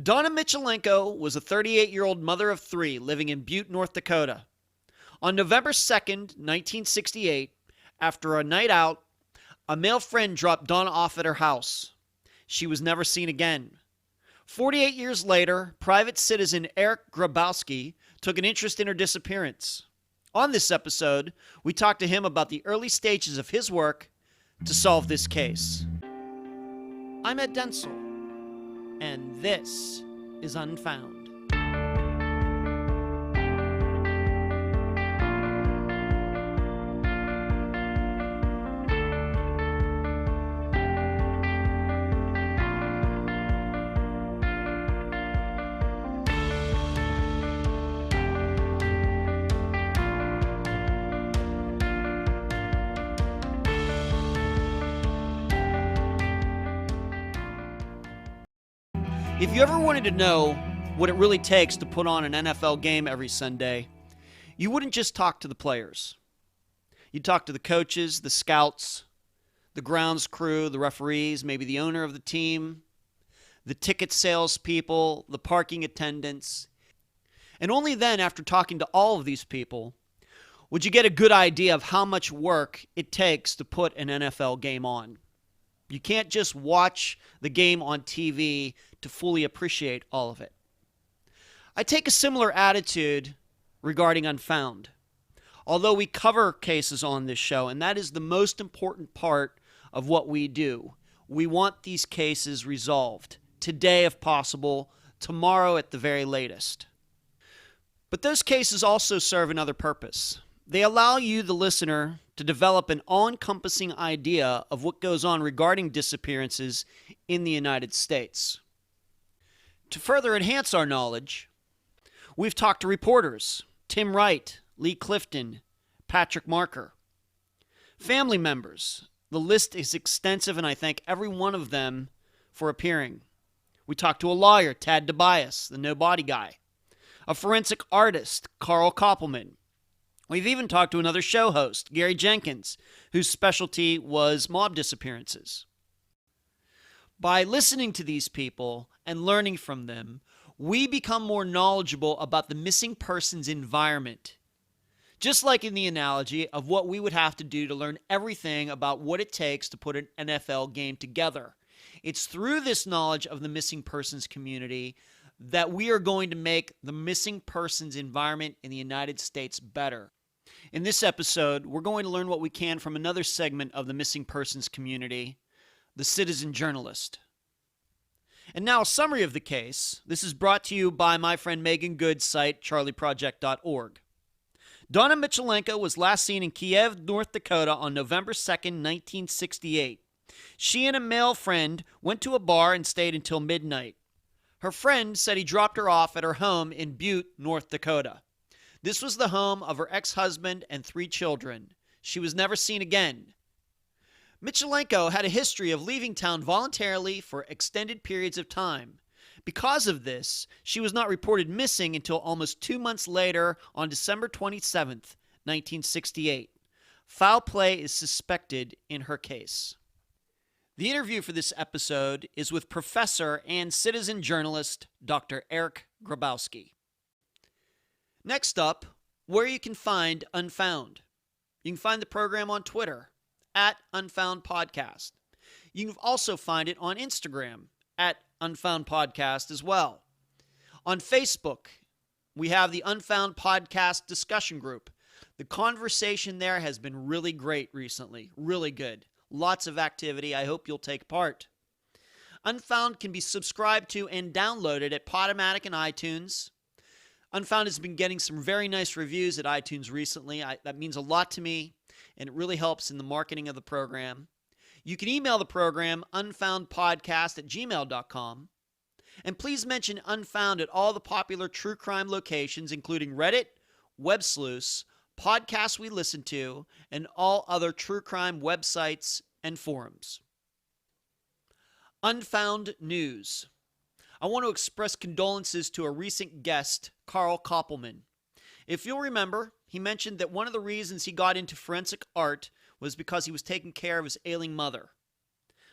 Donna Michalenko was a 38-year-old mother of three living in Butte, North Dakota. On November 2nd, 1968, after a night out, a male friend dropped Donna off at her house. She was never seen again. 48 years later, private citizen Eric Grabowsky took an interest in her disappearance. On this episode, we talked to him about the early stages of his work to solve this case. I'm Ed Densel, and this is Unfound. If you ever wanted to know what it really takes to put on an NFL game every Sunday, you wouldn't just talk to the players. You'd talk to the coaches, the scouts, the grounds crew, the referees, maybe the owner of the team, the ticket salespeople, the parking attendants. And only then, after talking to all of these people, would you get a good idea of how much work it takes to put an NFL game on. You can't just watch the game on TV to fully appreciate all of it. I take a similar attitude regarding Unfound. Although we cover cases on this show, and that is the most important part of what we do, we want these cases resolved today if possible, tomorrow at the very latest. But those cases also serve another purpose. They allow you, the listener, to develop an all-encompassing idea of what goes on regarding disappearances in the United States. To further enhance our knowledge, we've talked to reporters, Tim Wright, Lee Clifton, Patrick Marker. Family members, the list is extensive and I thank every one of them for appearing. We talked to a lawyer, Tad Tobias, the no-body guy. A forensic artist, Carl Koppelman. We've even talked to another show host, Gary Jenkins, whose specialty was mob disappearances. By listening to these people and learning from them, we become more knowledgeable about the missing person's environment. Just like in the analogy of what we would have to do to learn everything about what it takes to put an NFL game together. It's through this knowledge of the missing persons community that we are going to make the missing persons environment in the United States better. In this episode, we're going to learn what we can from another segment of the missing persons community, the citizen journalist. And now a summary of the case. This is brought to you by my friend Megan Good's site, charleyproject.org. Donna Michalenko was last seen in Kiev, North Dakota on November 2nd, 1968. She and a male friend went to a bar and stayed until midnight. Her friend said he dropped her off at her home in Butte, North Dakota. This was the home of her ex-husband and 3 children. She was never seen again. Michalenko had a history of leaving town voluntarily for extended periods of time. Because of this, she was not reported missing until almost 2 months later on December 27th, 1968. Foul play is suspected in her case. The interview for this episode is with professor and citizen journalist Dr. Eric Grabowsky. Next up, where you can find Unfound. You can find the program on Twitter, @UnfoundPodcast. You can also find it on Instagram, @UnfoundPodcast as well. On Facebook, we have the Unfound Podcast discussion group. The conversation there has been really great recently, really good. Lots of activity. I hope you'll take part. Unfound can be subscribed to and downloaded at Podomatic and iTunes. Unfound has been getting some very nice reviews at iTunes recently. That means a lot to me, and it really helps in the marketing of the program. You can email the program, unfoundpodcast@gmail.com. And please mention Unfound at all the popular true crime locations, including Reddit, Web Sleuths, podcasts we listen to, and all other true crime websites and forums. Unfound News. I want to express condolences to a recent guest, Carl Koppelman. If you'll remember, he mentioned that one of the reasons he got into forensic art was because he was taking care of his ailing mother.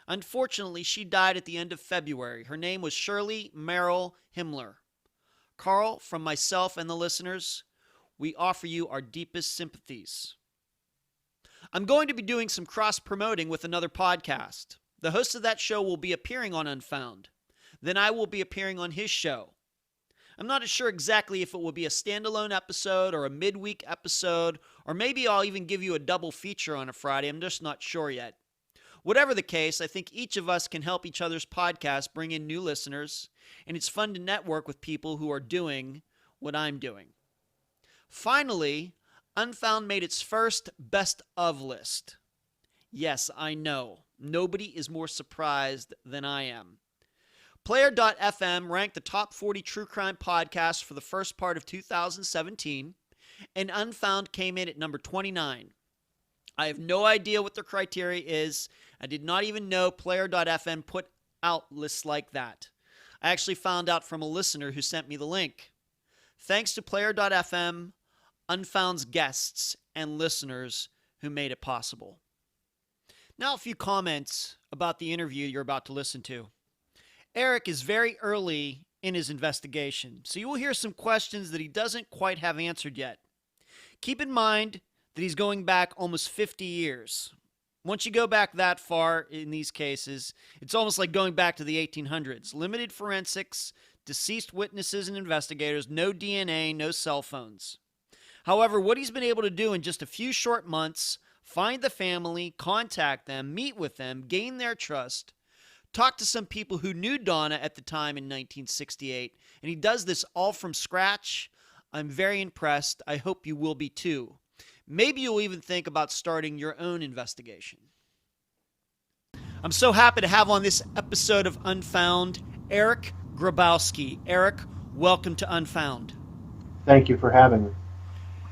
Unfortunately, she died at the end of February. Her name was Shirley Merrill Himmler. Carl, from myself and the listeners, we offer you our deepest sympathies. I'm going to be doing some cross-promoting with another podcast. The host of that show will be appearing on Unfound. Then I will be appearing on his show. I'm not sure exactly if it will be a standalone episode or a midweek episode, or maybe I'll even give you a double feature on a Friday. I'm just not sure yet. Whatever the case, I think each of us can help each other's podcast bring in new listeners, and it's fun to network with people who are doing what I'm doing. Finally, Unfound made its first best of list. Yes, I know. Nobody is more surprised than I am. Player.fm ranked the top 40 true crime podcasts for the first part of 2017, and Unfound came in at number 29. I have no idea what their criteria is. I did not even know Player.fm put out lists like that. I actually found out from a listener who sent me the link. Thanks to Player.fm, Unfound's guests, and listeners who made it possible. Now a few comments about the interview you're about to listen to. Eric is very early in his investigation, so you will hear some questions that he doesn't quite have answered yet. Keep in mind that he's going back almost 50 years. Once you go back that far in these cases, it's almost like going back to the 1800s. Limited forensics, deceased witnesses and investigators, no DNA, no cell phones. However, what he's been able to do in just a few short months, find the family, contact them, meet with them, gain their trust, talk to some people who knew Donna at the time in 1968, and he does this all from scratch. I'm very impressed. I hope you will be too. Maybe you'll even think about starting your own investigation. I'm so happy to have on this episode of Unfound, Eric Grabowsky. Eric, welcome to Unfound. Thank you for having me.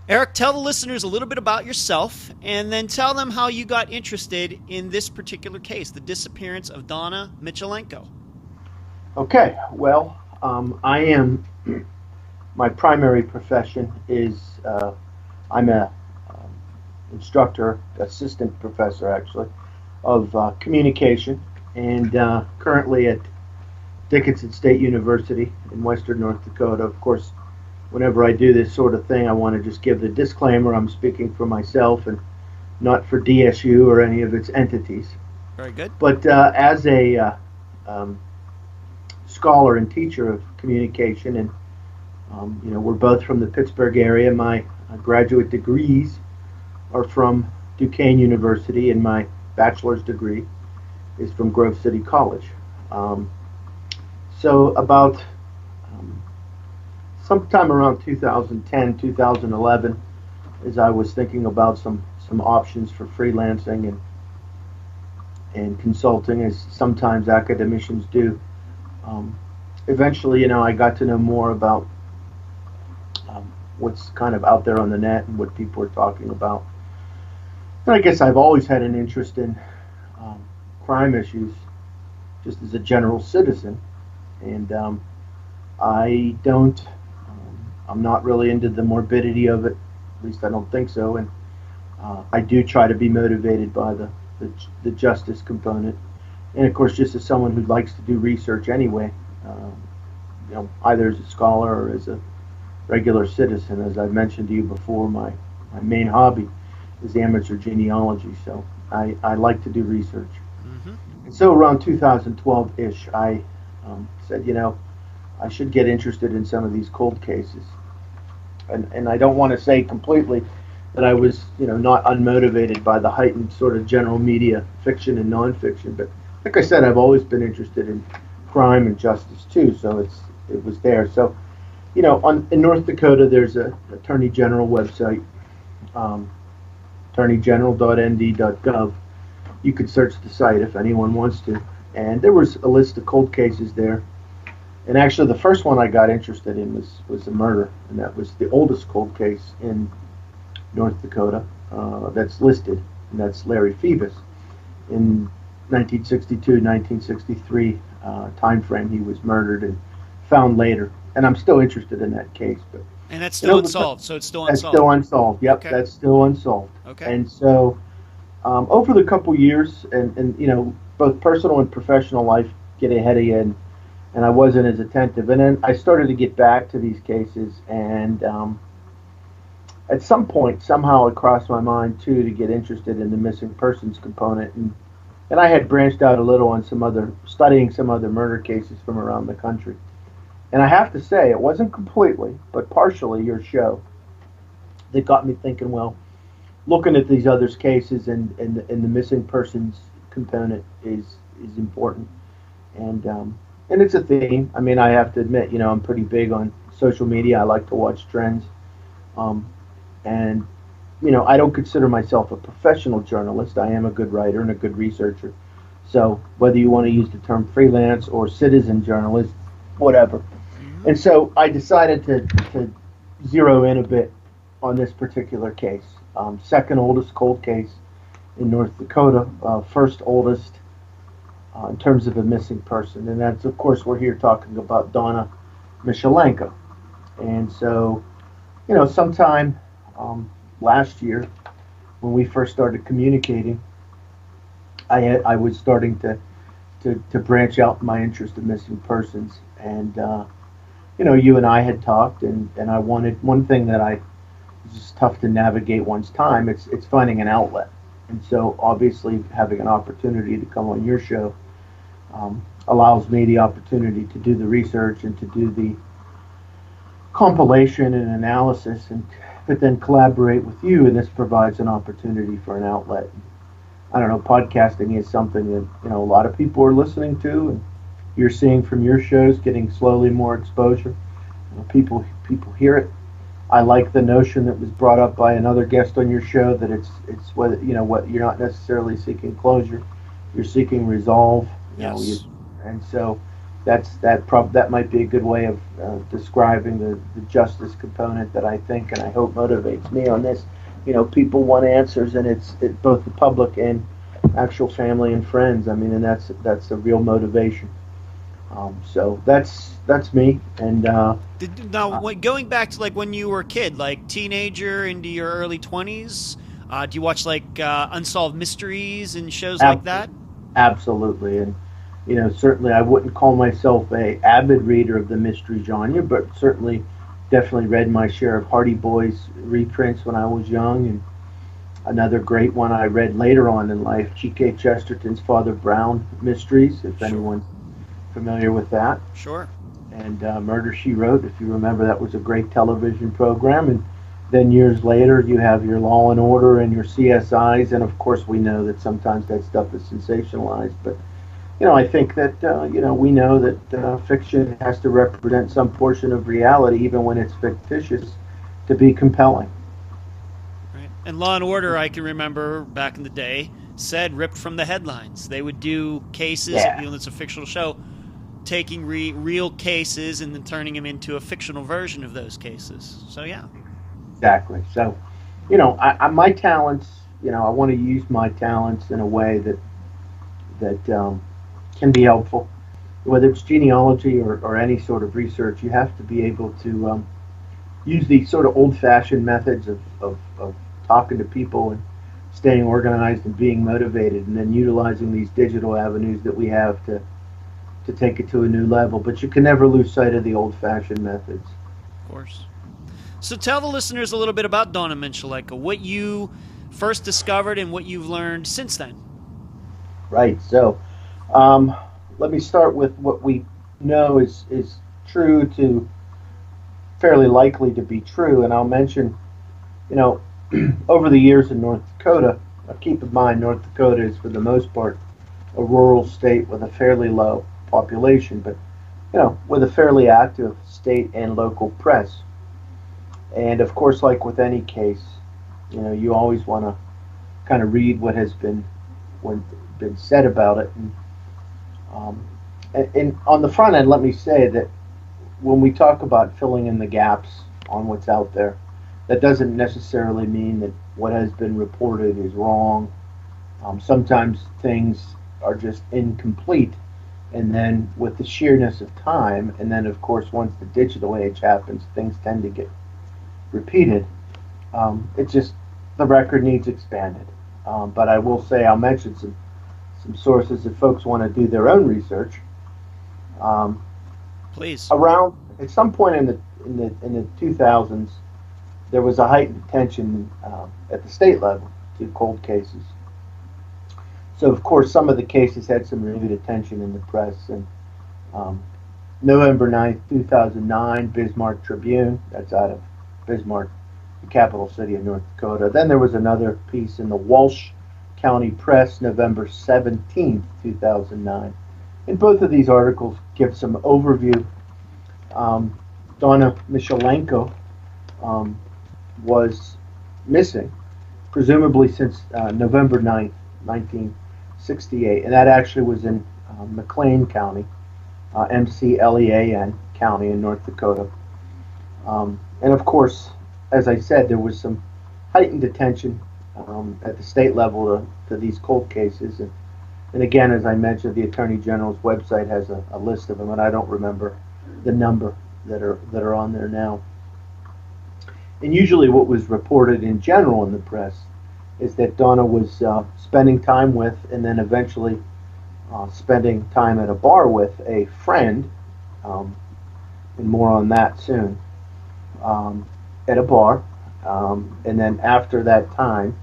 Eric, tell the listeners a little bit about yourself, and then tell them how you got interested in this particular case, the disappearance of Donna Michalenko. Okay, well, my primary profession is, I'm a instructor, assistant professor actually, of communication, and currently at Dickinson State University in western North Dakota. Of course, whenever I do this sort of thing, I want to just give the disclaimer I'm speaking for myself and not for DSU or any of its entities. Very good. But as a scholar and teacher of communication, and we're both from the Pittsburgh area. My graduate degrees are from Duquesne University, and my bachelor's degree is from Grove City College. So about sometime around 2010, 2011, as I was thinking about some options for freelancing and consulting, as sometimes academicians do, eventually, I got to know more about what's kind of out there on the net and what people are talking about. And I guess I've always had an interest in crime issues, just as a general citizen, and I'm not really into the morbidity of it. At least I don't think so. And I do try to be motivated by the justice component. And of course, just as someone who likes to do research anyway, either as a scholar or as a regular citizen. As I've mentioned to you before, my main hobby is amateur genealogy. So I like to do research. Mm-hmm. And so around 2012-ish, I said, I should get interested in some of these cold cases. And I don't want to say completely that I was, not unmotivated by the heightened sort of general media fiction and nonfiction. But like I said, I've always been interested in crime and justice too. So it was there. So, in North Dakota, there's a Attorney General website, attorneygeneral.nd.gov. You could search the site if anyone wants to. And there was a list of cold cases there. And actually, the first one I got interested in was a murder, and that was the oldest cold case in North Dakota that's listed, and that's Larry Phoebus. In 1962, 1963 time frame, he was murdered and found later. And I'm still interested in that case. And that's still unsolved, so it's still unsolved? That's still unsolved, yep, okay. That's still unsolved. Okay. And so over the couple years, and both personal and professional life get ahead of you, and I wasn't as attentive. And then I started to get back to these cases, and at some point, somehow it crossed my mind too to get interested in the missing persons component, and I had branched out a little on studying some other murder cases from around the country. And I have to say, it wasn't completely, but partially your show that got me thinking, well, looking at these other cases and the missing persons component is important. And it's a theme. I mean, I have to admit, I'm pretty big on social media. I like to watch trends. And I don't consider myself a professional journalist. I am a good writer and a good researcher. So whether you want to use the term freelance or citizen journalist, whatever. Mm-hmm. And so I decided to zero in a bit on this particular case. Second oldest cold case in North Dakota, first oldest in terms of a missing person. And that's, of course, we're here talking about Donna Michalenko. And so, sometime last year, when we first started communicating, I was starting to branch out my interest in missing persons. And, you and I had talked, and I wanted one thing that it's just tough to navigate one's time. It's finding an outlet. And so obviously having an opportunity to come on your show allows me the opportunity to do the research and to do the compilation and analysis, but then collaborate with you, and this provides an opportunity for an outlet. I don't know, podcasting is something that a lot of people are listening to, and you're seeing from your shows getting slowly more exposure. People hear it. I like the notion that was brought up by another guest on your show that it's whether what you're not necessarily seeking closure, you're seeking resolve. Yes. And so that might be a good way of describing the justice component that I think and I hope motivates me on this. People want answers, and it's both the public and actual family and friends. I mean, and that's a real motivation. So that's me. And going back to like when you were a kid, like teenager into your early 20s, do you watch like unsolved mysteries and shows like that? Absolutely. And certainly I wouldn't call myself a avid reader of the mystery genre, but certainly definitely read my share of Hardy Boys reprints when I was young. And another great one I read later on in life, G.K. Chesterton's Father Brown Mysteries, if anyone's familiar with that. Sure. And Murder, She Wrote, if you remember, that was a great television program. And then years later, you have your Law and Order and your CSIs, and of course we know that sometimes that stuff is sensationalized. But I think that we know that fiction has to represent some portion of reality, even when it's fictitious, to be compelling. Right. And Law and Order, I can remember back in the day, said ripped from the headlines. They would do cases, it's a fictional show, taking real cases and then turning them into a fictional version of those cases. So yeah. Exactly. So, my talents, I want to use my talents in a way that can be helpful. Whether it's genealogy or any sort of research, you have to be able to use these sort of old-fashioned methods of talking to people and staying organized and being motivated, and then utilizing these digital avenues that we have to take it to a new level. But you can never lose sight of the old-fashioned methods. Of course. So tell the listeners a little bit about Donna Michalenko, what you first discovered and what you've learned since then. Right. So let me start with what we know is true to fairly likely to be true. And I'll mention, over the years in North Dakota, keep in mind North Dakota is for the most part a rural state with a fairly low population, but with a fairly active state and local press. And of course, like with any case, you always want to kind of read what has been said about it. And on the front end, let me say that when we talk about filling in the gaps on what's out there, that doesn't necessarily mean that what has been reported is wrong. Sometimes things are just incomplete, and then with the sheerness of time, and then of course once the digital age happens, things tend to get repeated. It just, the record needs expanded. But I will say, I'll mention some sources if folks want to do their own research. Um, Please. Around at some point in the 2000s, there was a heightened attention at the state level to cold cases. So of course, some of the cases had some renewed attention in the press. And um, November 9th, 2009, Bismarck Tribune. That's out of Bismarck, the capital city of North Dakota. Then there was another piece in the Walsh County Press, November 17th, 2009. And both of these articles give some overview. Donna Michalenko was missing, presumably since November 9th, 1968. And that actually was in McLean County, McLean County in North Dakota. And of course, as I said, there was some heightened attention at the state level to these cold cases. And again, as I mentioned, the Attorney General's website has a list of them, and I don't remember the number that are on there now. And usually what was reported in general in the press is that Donna was spending time with, and then eventually spending time at a bar with a friend, and more on that soon, at a bar. And then after that time,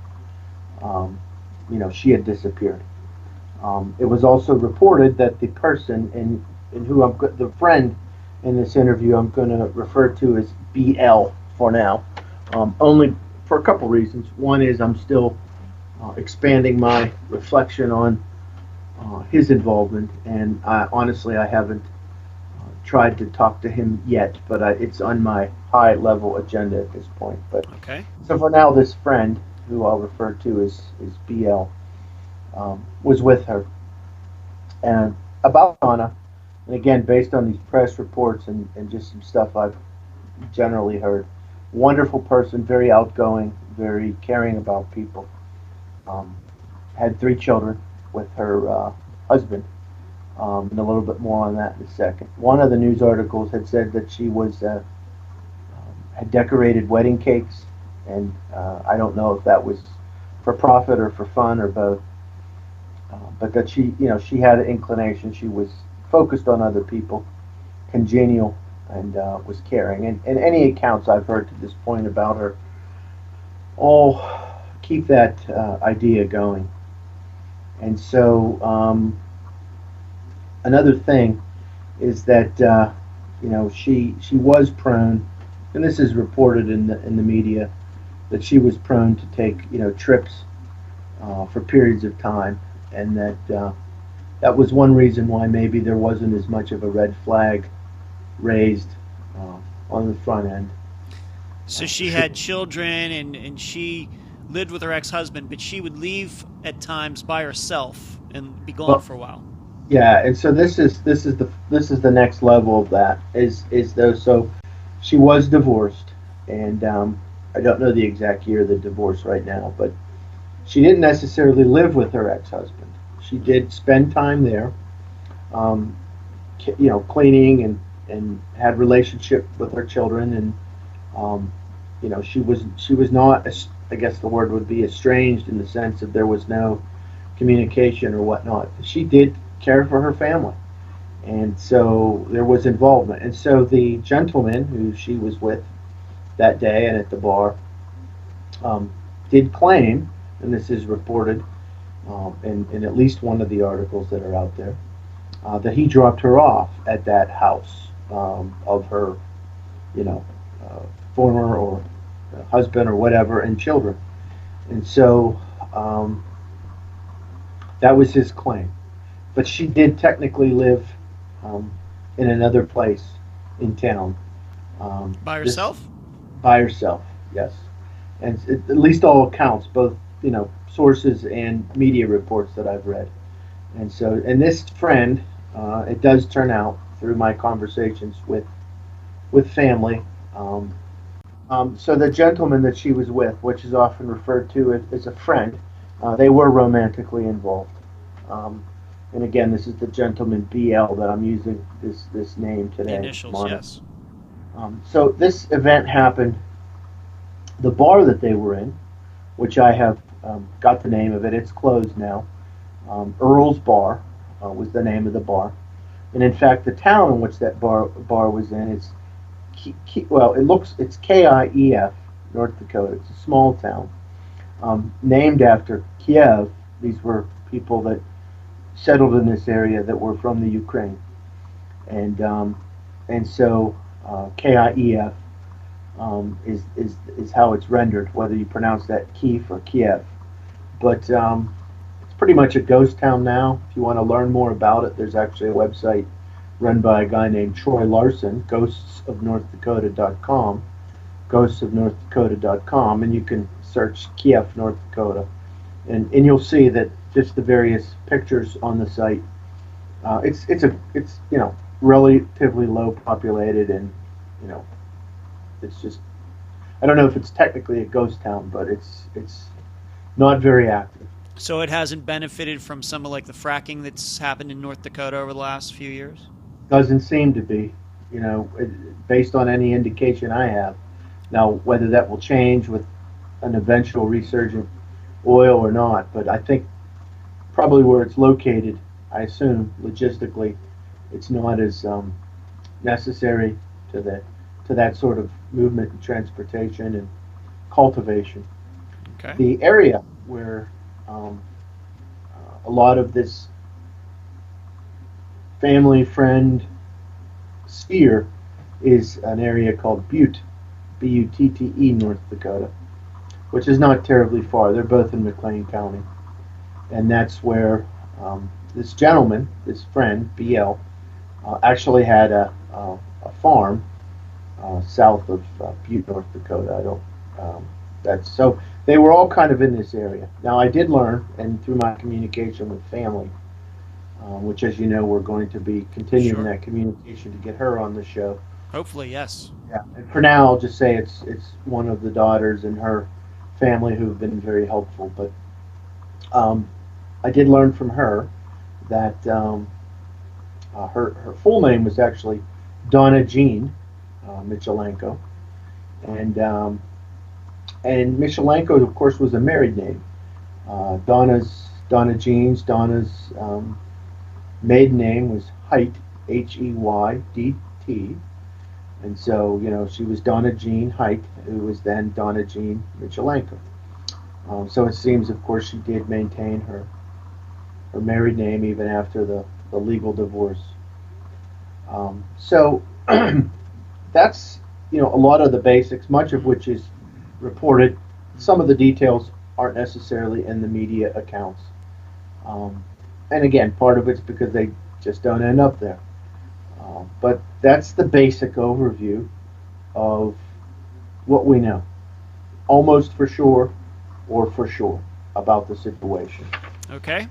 she had disappeared. It was also reported that the person in who the friend in this interview I'm going to refer to as BL for now, only for a couple reasons. One is I'm still expanding my reflection on his involvement, and honestly I haven't tried to talk to him yet, but it's on my high-level agenda at this point. But okay. So for now, this friend, who I'll refer to as BL, was with her. And about Donna, and again, based on these press reports and just some stuff I've generally heard, wonderful person, very outgoing, very caring about people. Had 3 children with her husband, and a little bit more on that in a second. One of the news articles had said that she was had decorated wedding cakes, and I don't know if that was for profit or for fun or both. But that she had an inclination. She was focused on other people, congenial, and was caring. And any accounts I've heard to this point about her all keep that idea going. And so another thing is that she was prone, and this is reported in the media, that she was prone to take trips for periods of time, and that was one reason why maybe there wasn't as much of a red flag raised on the front end. So she had children, and she lived with her ex-husband, but she would leave at times by herself and be gone for a while. Yeah, and so this is the next level of that is though. So she was divorced, and I don't know the exact year of the divorce right now, but she didn't necessarily live with her ex-husband. She did spend time there, cleaning and had relationship with her children, and she was not, I guess the word would be, estranged in the sense that there was no communication or whatnot. She did care for her family, and so there was involvement. And so the gentleman who she was with that day and at the bar did claim, and this is reported in at least one of the articles that are out there, that he dropped her off at that house of her, former or husband or whatever, and children. And so that was his claim. But she did technically live in another place in town. By herself? By herself, yes. And at least all accounts, both sources and media reports that I've read. And so, and this friend, it does turn out through my conversations with family. So the gentleman that she was with, which is often referred to as a friend, they were romantically involved. And again, this is the gentleman BL that I'm using this name today. The initials, yes. So this event happened. The bar that they were in, which I have got the name of it, it's closed now. Earl's Bar was the name of the bar. And in fact, the town in which that bar was in is, it's Kief, North Dakota. It's a small town named after Kiev. These were people that settled in this area that were from the Ukraine, and so Kief is how it's rendered, whether you pronounce that Kiev or Kiev. But it's pretty much a ghost town now. If you want to learn more about it, there's actually a website run by a guy named Troy Larson, ghostsofnorthdakota.com, ghostsofnorthdakota.com, and you can search Kiev, North Dakota, and you'll see that just the various pictures on the site. It's relatively low populated, and it's just, I don't know if it's technically a ghost town, but it's not very active. So it hasn't benefited from some of like the fracking that's happened in North Dakota over the last few years? Doesn't seem to be, based on any indication I have. Now, whether that will change with an eventual resurgent oil or not, but I think probably where it's located, I assume logistically, it's not as necessary to that sort of movement and transportation and cultivation. Okay. The area where a lot of this family friend sphere is an area called Butte, Butte, North Dakota, which is not terribly far. They're both in McLean County, and that's where this gentleman, this friend BL, actually had a farm south of Butte, North Dakota. I don't. That's so. They were all kind of in this area. Now, I did learn, and through my communication with family, which, as you know, we're going to be continuing that communication to get her on the show. Hopefully, yes. Yeah. And for now, I'll just say it's one of the daughters and her family who've been very helpful. But I did learn from her that her full name was actually Donna Michalenko, and Michalenko, of course, was a married name. Donna's maiden name was Height, Heydt, and so she was Donna Jean Height, who was then Donna Jean Michalenko. So it seems, of course, she did maintain her married name even after the legal divorce. So that's a lot of the basics, much of which is reported. Some of the details aren't necessarily in the media accounts. And again, part of it's because they just don't end up there. But that's the basic overview of what we know, almost for sure or for sure, about the situation. Okay.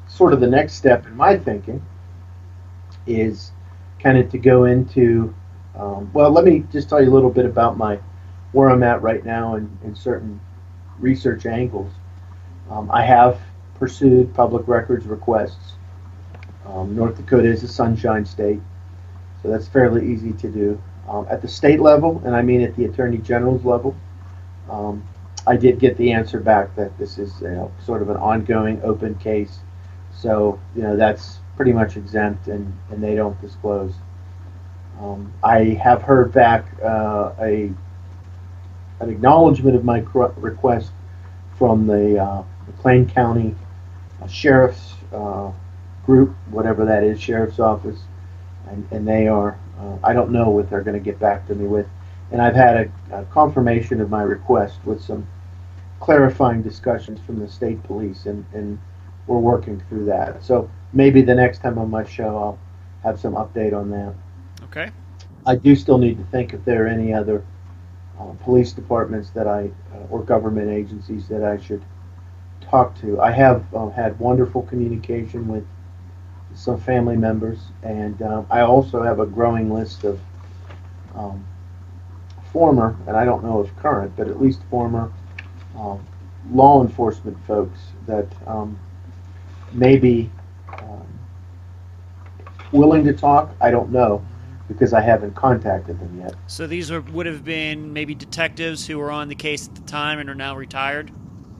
Sort of the next step in my thinking is kind of to go into, let me just tell you a little bit about where I'm at right now in certain research angles. I have pursued public records requests. North Dakota is a sunshine state, so that's fairly easy to do. At the state level, and I mean at the Attorney General's level, I did get the answer back that this is sort of an ongoing open case, so that's pretty much exempt, and they don't disclose. I have heard back an acknowledgement of my request from the McLean County Sheriff's group, whatever that is, Sheriff's Office, and they are, I don't know what they're going to get back to me with. And I've had a confirmation of my request with some clarifying discussions from the state police, and we're working through that. So maybe the next time on my show I'll have some update on that. Okay. I do still need to think if there are any other police departments that or government agencies that I should talk to. I have had wonderful communication with some family members, and I also have a growing list of former, and I don't know if current, but at least former law enforcement folks that may be willing to talk. I don't know, because I haven't contacted them yet. So these would have been maybe detectives who were on the case at the time and are now retired?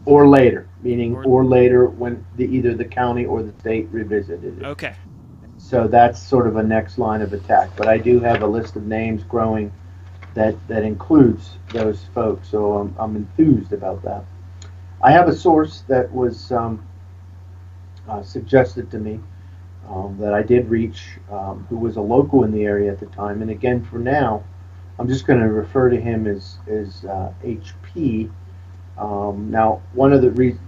or later, meaning Or or later when either the county or the state revisited it. okay. So that's sort of a next line of attack. But I do have a list of names growing that includes those folks, so I'm enthused about that. I have a source that was suggested to me that I did reach, who was a local in the area at the time. And again, for now, I'm just going to refer to him as HP. Now,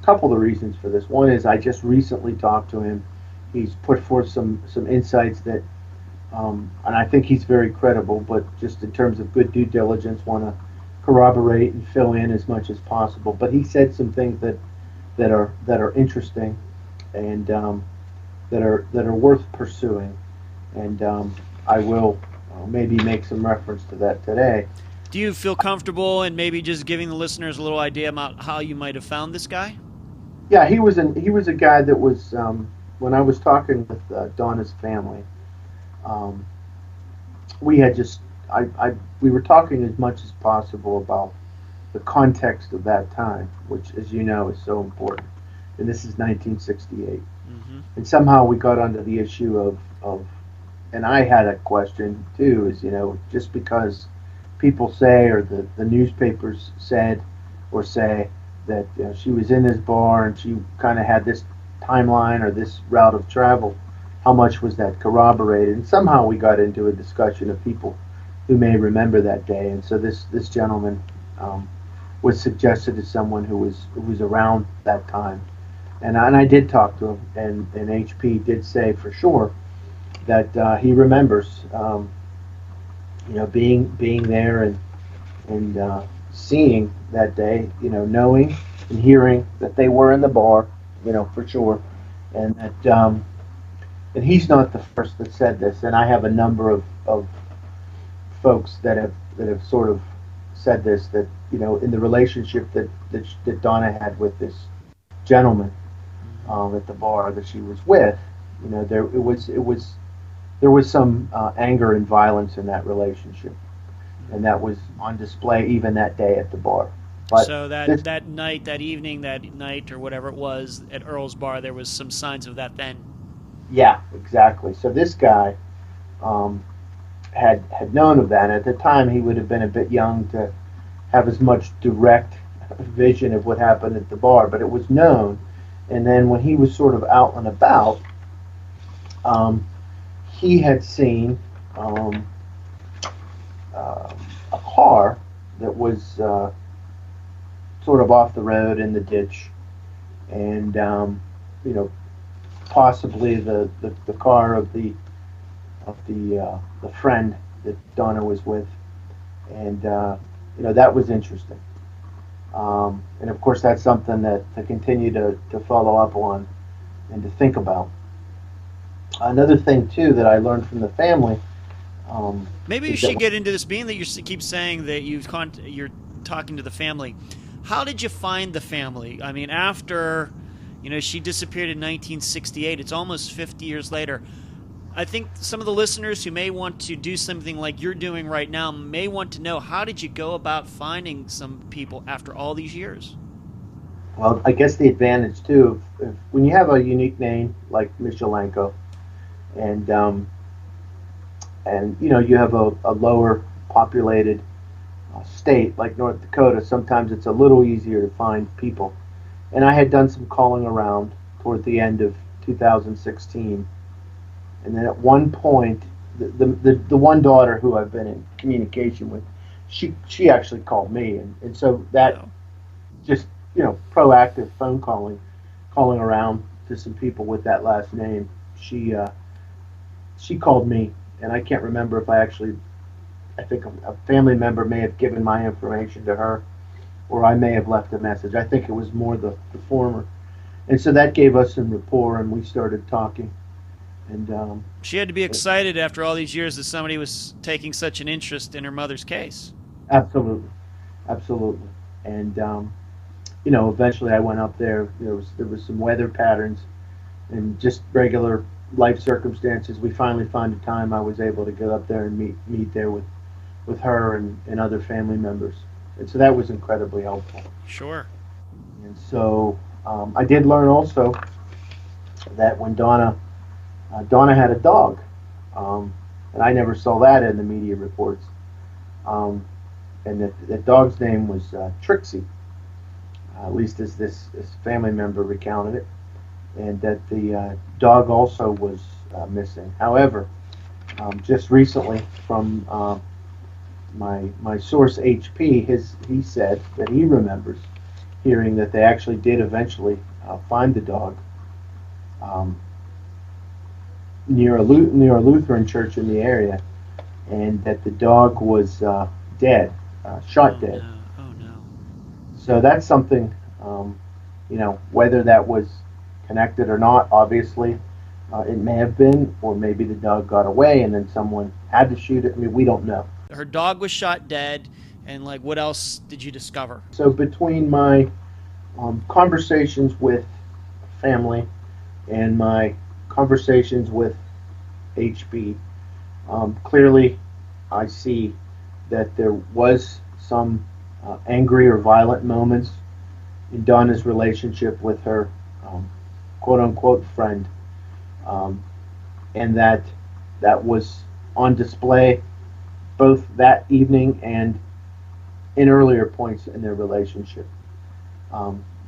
couple of the reasons for this. One is I just recently talked to him. He's put forth some insights that, and I think he's very credible. But just in terms of good due diligence, want to corroborate and fill in as much as possible. But he said some things that are interesting, and that are worth pursuing, and I will maybe make some reference to that today. Do you feel comfortable in maybe just giving the listeners a little idea about how you might have found this guy? Yeah, he was a guy that was when I was talking with Donna's family. Um, we had just we were talking as much as possible about the context of that time, which, as you know, is so important. And this is 1968. Mm-hmm. And somehow we got onto the issue of and I had a question too, is, just because people say, or the newspapers said or say that she was in this bar and she kind of had this timeline or this route of travel, how much was that corroborated? And somehow we got into a discussion of people who may remember that day. And so this gentleman was suggested as someone who was around that time. And I did talk to him, and HP did say for sure that he remembers, being there and seeing that day, knowing and hearing that they were in the bar, for sure, and that and he's not the first that said this, and I have a number of folks that have sort of said this, that in the relationship that Donna had with this gentleman at the bar that she was with, there was some anger and violence in that relationship, and that was on display even that day at the bar. But So this, that night, that evening, that night, or whatever it was at Earl's Bar, there was some signs of that then. yeah, exactly. So this guy um, had known of that. At the time, he would have been a bit young to have as much direct vision of what happened at the bar, but it was known. And then when he was sort of out and about, he had seen a car that was sort of off the road in the ditch, and possibly the car of the friend that Donna was with, and that was interesting. And of course, that's something that to continue to follow up on and to think about. Another thing too that I learned from the family Maybe you is that should get into this, being that you keep saying that you're talking to the family. How did you find the family? I mean, after she disappeared in 1968, it's almost 50 years later. I think some of the listeners who may want to do something like you're doing right now may want to know, how did you go about finding some people after all these years? well, I guess the advantage too, if when you have a unique name like Michelenko, and you have a lower populated state like North Dakota, sometimes it's a little easier to find people. And I had done some calling around toward the end of 2016, and then at one point, the one daughter who I've been in communication with, she actually called me, and so that No. just proactive phone calling around to some people with that last name. She called me, and I can't remember if I think a family member may have given my information to her, or I may have left a message. I think it was more the former. And so that gave us some rapport, and we started talking. And She had to be excited after all these years that somebody was taking such an interest in her mother's case. absolutely, absolutely. And eventually I went up there. There was some weather patterns and just regular life circumstances. We finally found a time I was able to get up there and meet there with her and other family members. And so that was incredibly helpful. Sure. And so I did learn also that when Donna had a dog, and I never saw that in the media reports, um, and that the dog's name was Trixie, at least as this family member recounted it, and that the dog also was missing. However, just recently from my source HP, he said that he remembers hearing that they actually did eventually find the dog um, near a Lutheran church in the area, and that the dog was dead, shot Oh dead. no. Oh no. So that's something, whether that was connected or not, obviously, it may have been, or maybe the dog got away and then someone had to shoot it. I mean, we don't know. Her dog was shot dead, and like, what else did you discover? So between my conversations with family and my conversations with HB, clearly I see that there was some angry or violent moments in Donna's relationship with her quote unquote friend, um, and that was on display both that evening and in earlier points in their relationship.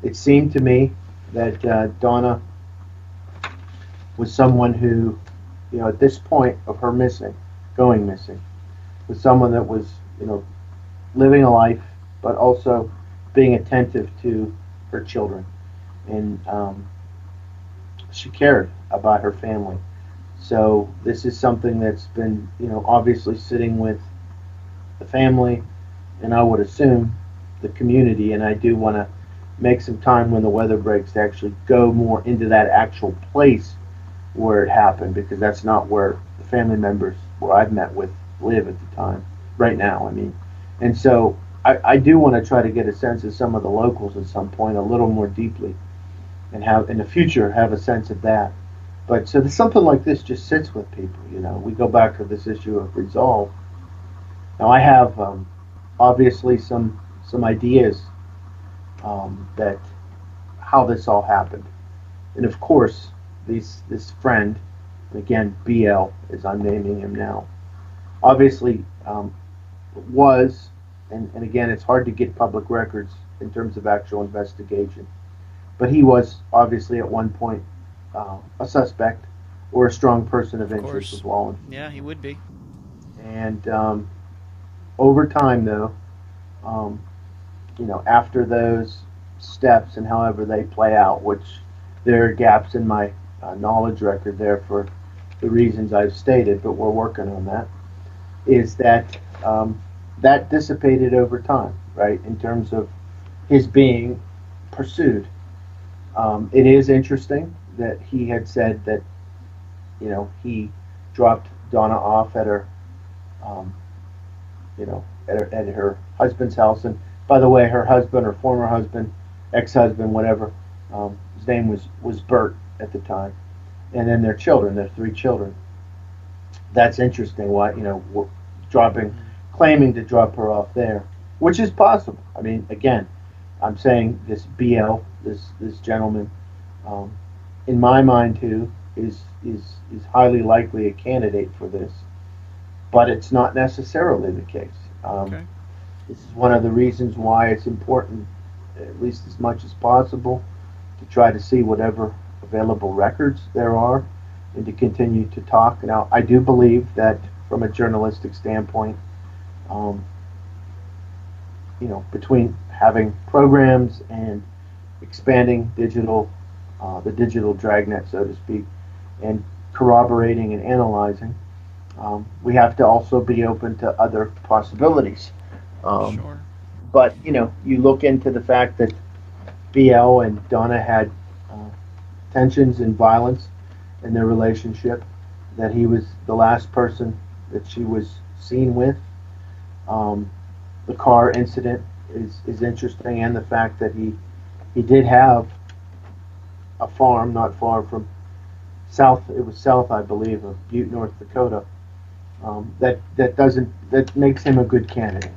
It seemed to me that Donna was someone who, at this point of her going missing, was someone that was, living a life, but also being attentive to her children. And she cared about her family. So this is something that's been, obviously sitting with the family, and I would assume the community. And I do want to make some time when the weather breaks to actually go more into that actual place where it happened, because that's not where the family members where I've met with live at the time, right now, I mean. And so I do want to try to get a sense of some of the locals at some point a little more deeply, and have in the future have a sense of that. But so something like this just sits with people, We go back to this issue of resolve. Now I have obviously some ideas that how this all happened, and of course this friend, again BL as I'm naming him now, obviously was, and again it's hard to get public records in terms of actual investigation, but he was obviously at one point a suspect or a strong person of interest Course. with law enforcement. Yeah, he would be. And over time, though, um, after those steps and however they play out, which there are gaps in my knowledge record there for the reasons I've stated, but we're working on that, is that that dissipated over time, right, in terms of his being pursued. It is interesting that he had said that, he dropped Donna off at her, um, at her husband's house. And by the way, her husband or former husband, ex-husband, whatever, his name was Bert at the time. And then their children, their three children. That's interesting. Why, claiming to drop her off there, which is possible. I mean, again, I'm saying this BL, this gentleman, in my mind too, is highly likely a candidate for this, but it's not necessarily the case. Okay. This is one of the reasons why it's important, at least as much as possible, to try to see whatever available records there are, and to continue to talk. Now, I do believe that from a journalistic standpoint, between having programs and expanding the digital dragnet, so to speak, and corroborating and analyzing, we have to also be open to other possibilities. Sure. But you look into the fact that BL and Donna had tensions and violence in their relationship, that he was the last person that she was seen with. The car incident is interesting, and the fact that he did have a farm not far from south, I believe, of Butte, North Dakota. That makes him a good candidate.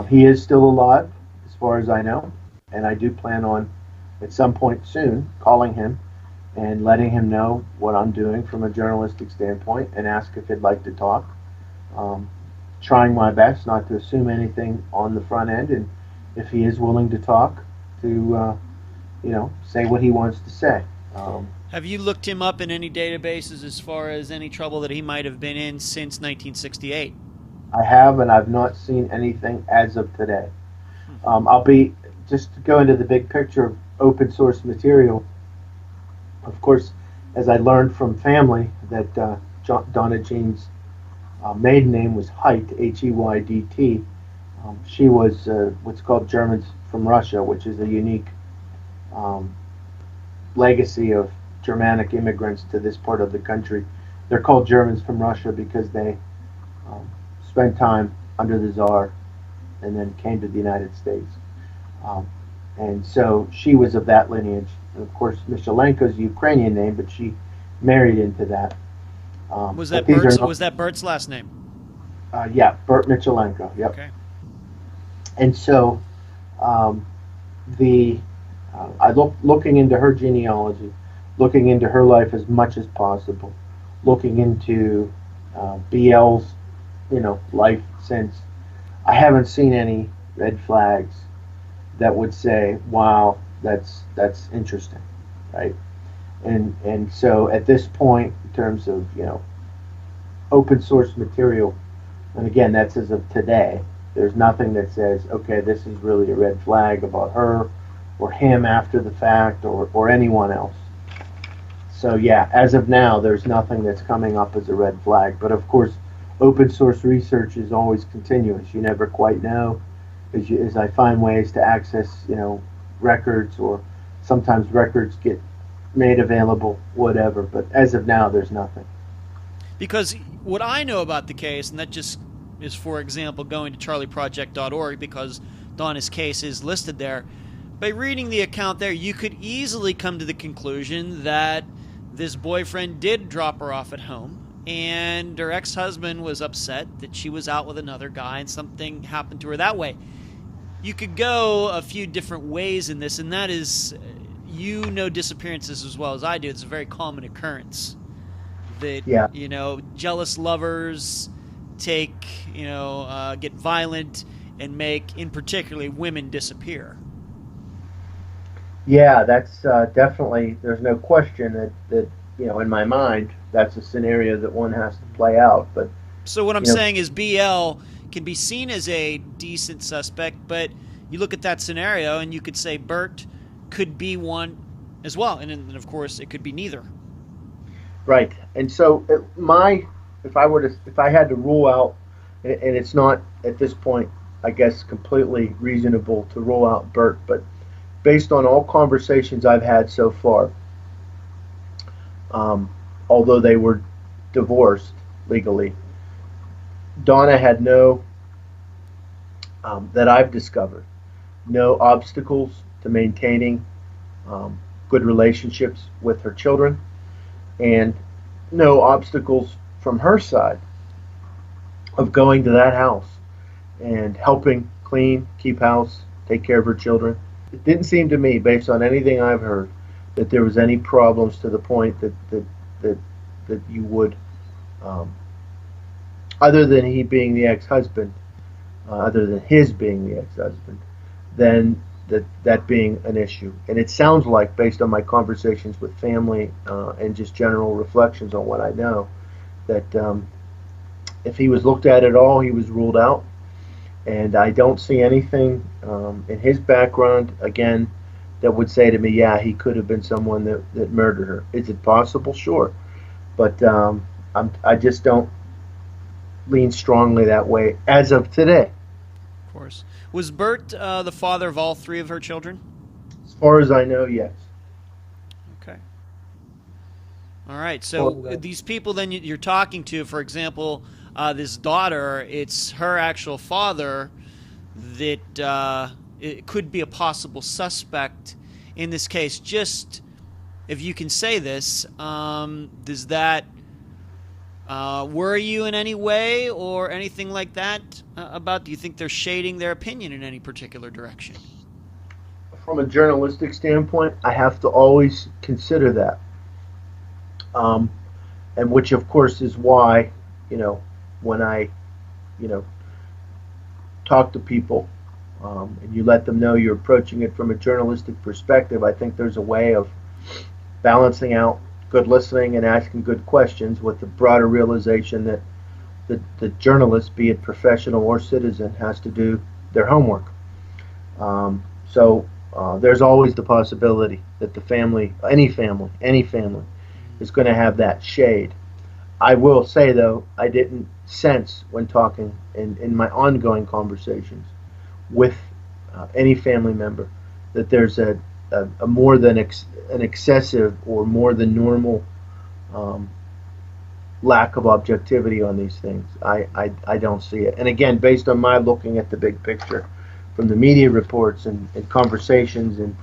He is still alive, as far as I know. And I do plan on, at some point soon, calling him and letting him know what I'm doing from a journalistic standpoint and ask if he'd like to talk. Um, Trying my best not to assume anything on the front end, and if he is willing to talk, to say what he wants to say. Have you looked him up in any databases as far as any trouble that he might have been in since 1968? I have, and I've not seen anything as of today. Hmm. I'll be just to go into the big picture of open source material. Of course, as I learned from family that Donna Jean's maiden name was Heidt, Heydt. She was what's called Germans from Russia, which is a unique um, legacy of Germanic immigrants to this part of the country. They're called Germans from Russia because they um, spent time under the Tsar and then came to the United States. Um, and so she was of that lineage. And of course, Michalenko is a Ukrainian name, but she married into that. Was But that these Bert's? are Was that Bert's last name? yeah, Burt Michalenko. Yep. Okay. And so um, the I looking into her genealogy, looking into her life as much as possible, looking into BL's life since. I haven't seen any red flags that would say, "Wow, that's interesting," right? And so at this point, in terms of open source material, and again, that's as of today. There's nothing that says, okay, this is really a red flag about her or him after the fact or anyone else. So yeah, as of now, there's nothing that's coming up as a red flag. But of course, open source research is always continuous. You never quite know as I find ways to access, records, or sometimes records get made available, whatever. But as of now, there's nothing. Because what I know about the case, and that just is, for example, going to charleyproject.org because Donna's case is listed there. By reading the account there, you could easily come to the conclusion that this boyfriend did drop her off at home, and her ex-husband was upset that she was out with another guy and something happened to her that way. You could go a few different ways in this, and that is, disappearances as well as I do. It's a very common occurrence that, Yeah. jealous lovers get violent and make, in particularly, women disappear. Yeah, that's definitely. There's no question that in my mind, that's a scenario that one has to play out. But So what I'm you know, saying is BL can be seen as a decent suspect, but you look at that scenario and you could say Bert could be one as well, and then of course it could be neither. right. And so if I had to rule out, and it's not at this point, I guess, completely reasonable to rule out Bert, but based on all conversations I've had so far, um, although they were divorced legally, Donna had that I've discovered, no obstacles to maintaining good relationships with her children, and no obstacles from her side of going to that house and helping clean, keep house, take care of her children. It didn't seem to me, based on anything I've heard, that there was any problems to the point that you would, um, other than he being the ex-husband, other than his being the ex-husband, then that being an issue. And it sounds like, based on my conversations with family and just general reflections on what I know, that if he was looked at all, he was ruled out. And I don't see anything in his background, again, that would say to me, yeah, he could have been someone that murdered her. Is it possible? Sure. But I just don't lean strongly that way as of today. Of course. Was Bert the father of all three of her children? As far as I know, yes. Okay. All right. As far So as these people then you're talking to, for example, this daughter, it's her actual father that it could be a possible suspect in this case. Just if you can say this, does that worry you in any way or anything like that? Do you think they're shading their opinion in any particular direction? From a journalistic standpoint, I have to always consider that, um, and which of course is why, you know, when I, you know, talk to people, and you let them know you're approaching it from a journalistic perspective, I think there's a way of balancing out good listening and asking good questions with the broader realization that the journalist, be it professional or citizen, has to do their homework. So there's always the possibility that the family, any family, is going to have that shade. I will say, though, I didn't sense when talking in my ongoing conversations with any family member that there's a more than an excessive or more than normal um, lack of objectivity on these things. I don't see it. And again, based on my looking at the big picture from the media reports and conversations and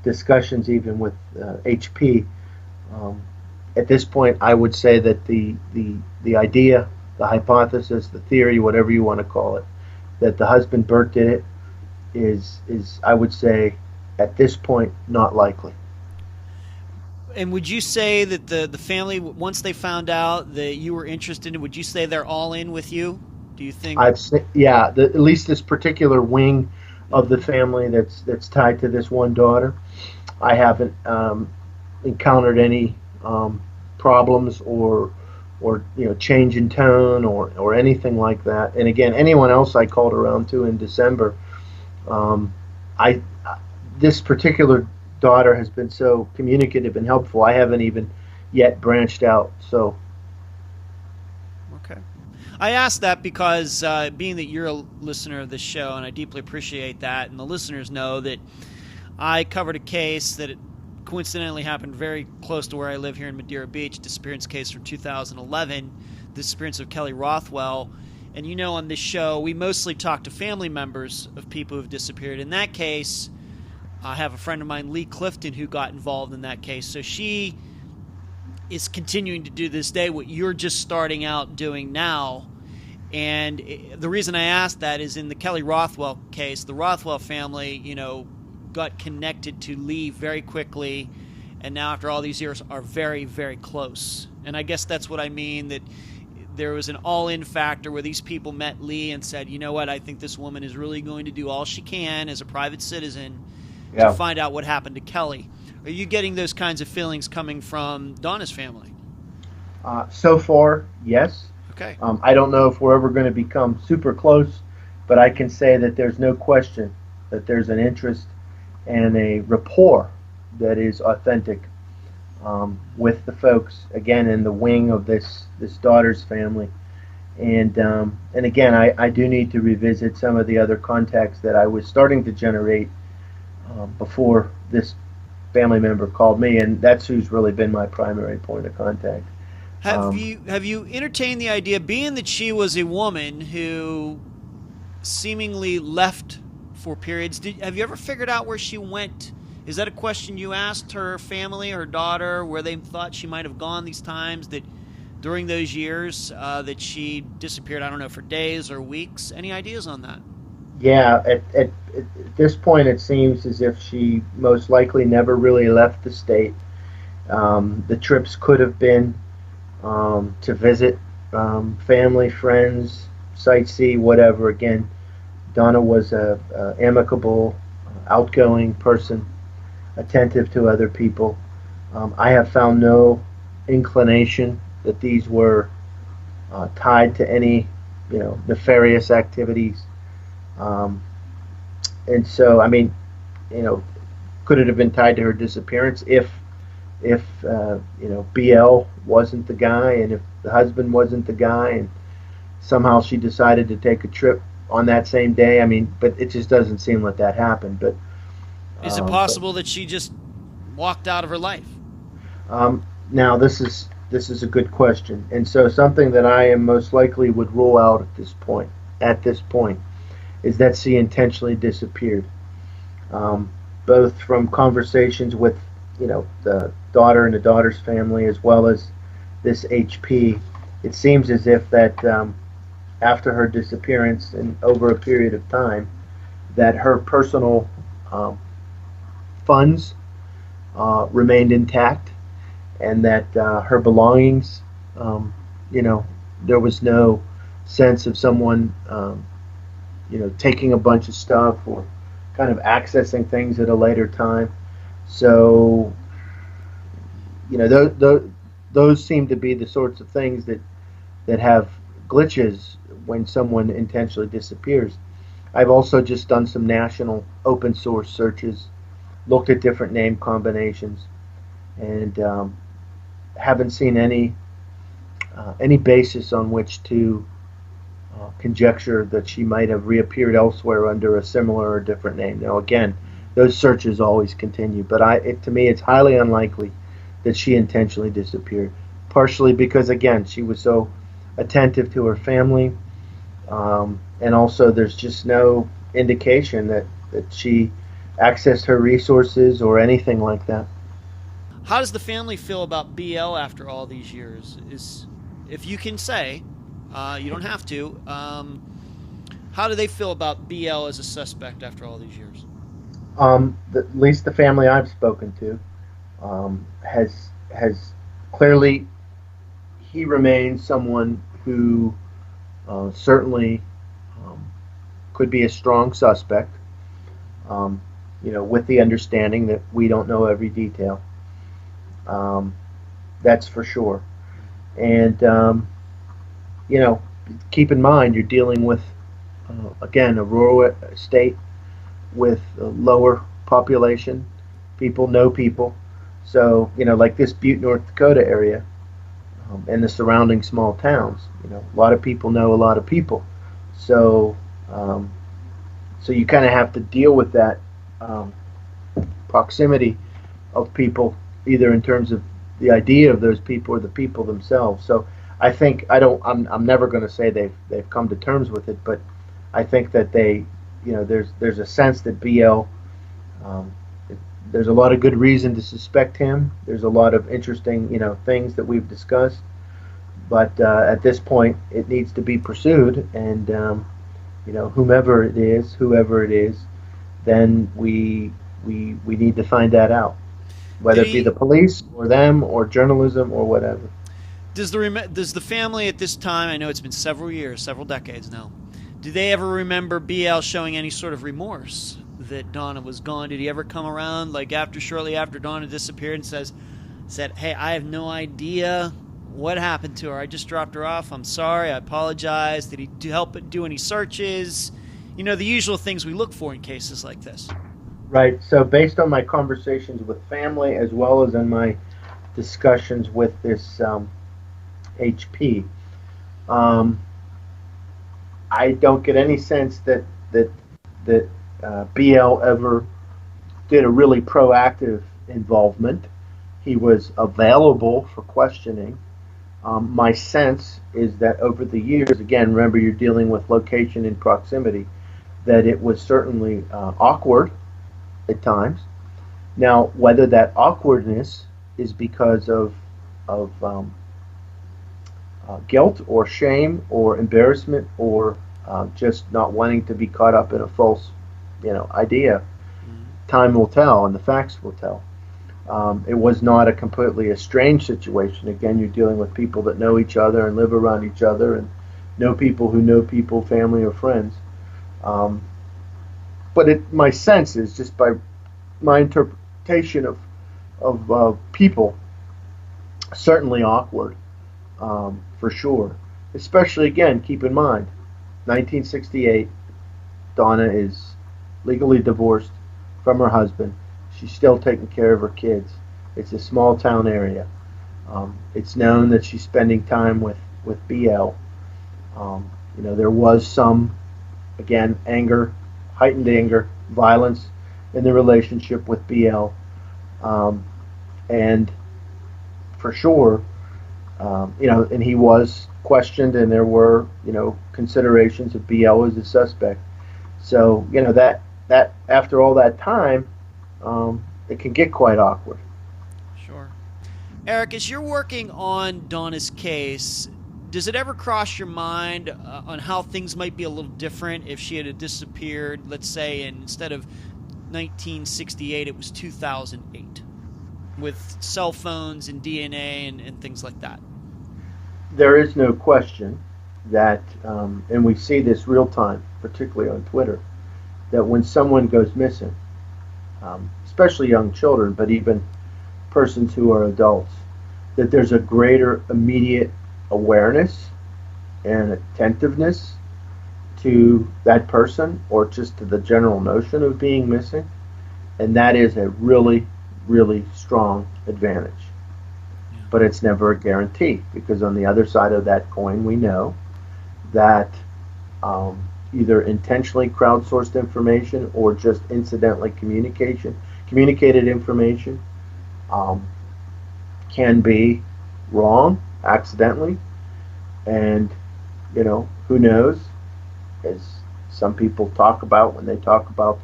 discussions even with HP, at this point I would say that the idea, the hypothesis, the theory, whatever you want to call it, that the husband Bert did it is I would say at this point not likely. And would you say that the family, once they found out that you were interested in, would you say they're all in with you? Do you think? Yeah, at least this particular wing of the family that's tied to this one daughter, I haven't encountered any problems or change in tone or anything like that. And again, anyone else I called around to in December, I this particular daughter has been so communicative and helpful. I haven't even yet branched out. So Okay. I asked that because being that you're a listener of this show, and I deeply appreciate that, and the listeners know that I covered a case that coincidentally happened very close to where I live here in Madeira Beach, disappearance case from 2011, the disappearance of Kelly Rothwell. And on this show, we mostly talk to family members of people who've disappeared. In that case, I have a friend of mine, Lee Clifton, who got involved in that case. So she is continuing to do this day what you're just starting out doing now. And the reason I asked that is in the Kelly Rothwell case, the Rothwell family, got connected to Lee very quickly, and now after all these years are very, very close. And I guess that's what I mean, that there was an all-in factor where these people met Lee and said, you know what, I think this woman is really going to do all she can as a private citizen to find out what happened to Kelly. Are you getting those kinds of feelings coming from Donna's family? So far, yes. Okay. I don't know if we're ever going to become super close, but I can say that there's no question that there's an interest and a rapport that is authentic with the folks, again, in the wing of this daughter's family. And again, I do need to revisit some of the other contacts that I was starting to generate before this family member called me, and that's who's really been my primary point of contact. Have you entertained the idea, being that she was a woman who seemingly left for periods, have you ever figured out where she went? Is that a question you asked her family, her daughter, where they thought she might have gone these times, that during those years that she disappeared, I don't know, for days or weeks? Any ideas on that? Yeah, at this point it seems as if she most likely never really left the state. The trips could have been to visit family, friends, sightsee, whatever. Again, Donna was a amicable, outgoing person, attentive to other people. I have found no inclination that these were tied to any, nefarious activities. And so, I mean, could it have been tied to her disappearance if BL wasn't the guy, and if the husband wasn't the guy, and somehow she decided to take a trip on that same day? I mean, but it just doesn't seem like that happened. But is it possible that she just walked out of her life? Now this is a good question, and so something that I am most likely would rule out at this point is that she intentionally disappeared. Both from conversations with the daughter and the daughter's family, as well as this HP, it seems as if that after her disappearance and over a period of time, that her personal funds remained intact, and that her belongings, you know, there was no sense of someone, taking a bunch of stuff or kind of accessing things at a later time. So, those seem to be the sorts of things that have glitches when someone intentionally disappears. I've also just done some national open source searches, looked at different name combinations, and haven't seen any basis on which to conjecture that she might have reappeared elsewhere under a similar or different name. Now, again, those searches always continue, but to me, it's highly unlikely that she intentionally disappeared. Partially because, again, she was so attentive to her family, and also there's just no indication that she accessed her resources or anything like that. How does the family feel about BL after all these years? If you can say, you don't have to. How do they feel about BL as a suspect after all these years? At least the family I've spoken to has clearly, he remains someone who certainly could be a strong suspect. With the understanding that we don't know every detail. That's for sure. And keep in mind you're dealing with again a rural state with a lower population. People know people, so like this Butte, North Dakota area, and the surrounding small towns. A lot of people know a lot of people, so you kind of have to deal with that proximity of people, either in terms of the idea of those people or the people themselves. So I think I'm never going to say they've come to terms with it, but I think that there's a sense that BL, there's a lot of good reason to suspect him. There's a lot of interesting things that we've discussed, but at this point it needs to be pursued, and whoever it is, then we need to find that out, whether it be the police or them or journalism or whatever. Does the family at this time, I know it's been several years, several decades now, do they ever remember BL showing any sort of remorse that Donna was gone? Did he ever come around, like shortly after Donna disappeared, and said, "Hey, I have no idea what happened to her. I just dropped her off. I'm sorry. I apologize." Did he do any searches? The usual things we look for in cases like this. Right. So based on my conversations with family as well as in my discussions with this HP, I don't get any sense that BL ever did a really proactive involvement. He was available for questioning. My sense is that over the years, again, remember you're dealing with location and proximity, that it was certainly awkward at times. Now, whether that awkwardness is because of guilt or shame or embarrassment or just not wanting to be caught up in a false, idea, time will tell and the facts will tell. It was not a completely estranged situation. Again, you're dealing with people that know each other and live around each other and know people who know people, family or friends. But my sense is, just by my interpretation of people, certainly awkward, for sure. Especially, again, keep in mind, 1968, Donna is legally divorced from her husband. She's still taking care of her kids. It's a small town area. It's known that she's spending time with BL. There was some, again, heightened anger, violence in the relationship with BL. And for sure, and he was questioned, and there were, considerations of BL as a suspect. So, that after all that time, it can get quite awkward. Sure. Eric, as you're working on Donna's case, does it ever cross your mind on how things might be a little different if she had disappeared, let's say, and instead of 1968, it was 2008 with cell phones and DNA and things like that. There is no question that, and we see this real time, particularly on Twitter, that when someone goes missing, especially young children, but even persons who are adults, that there's a greater immediate awareness and attentiveness to that person or just to the general notion of being missing. And that is a really, really strong advantage. Yeah. But it's never a guarantee, because on the other side of that coin, we know that either intentionally crowdsourced information or just incidentally communicated information can be wrong accidentally. And, who knows, as some people talk about when they talk about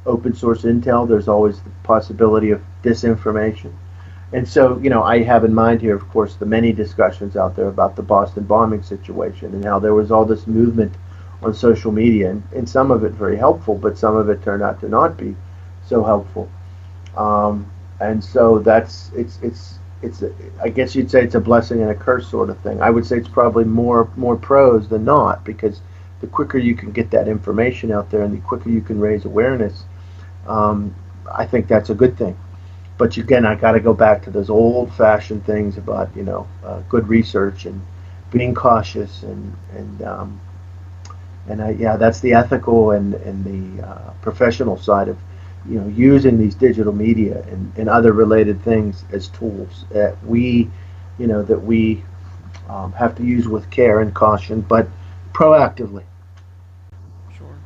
open source intel, there's always the possibility of disinformation. And so, I have in mind here, of course, the many discussions out there about the Boston bombing situation and how there was all this movement on social media, and some of it very helpful, but some of it turned out to not be so helpful. And so it's I guess you'd say it's a blessing and a curse sort of thing. I would say it's probably more pros than not, because the quicker you can get that information out there and the quicker you can raise awareness, I think that's a good thing. But again, I got to go back to those old-fashioned things about good research and being cautious yeah, that's the ethical and the professional side of using these digital media and other related things as tools that we have to use with care and caution, but proactively. Sure.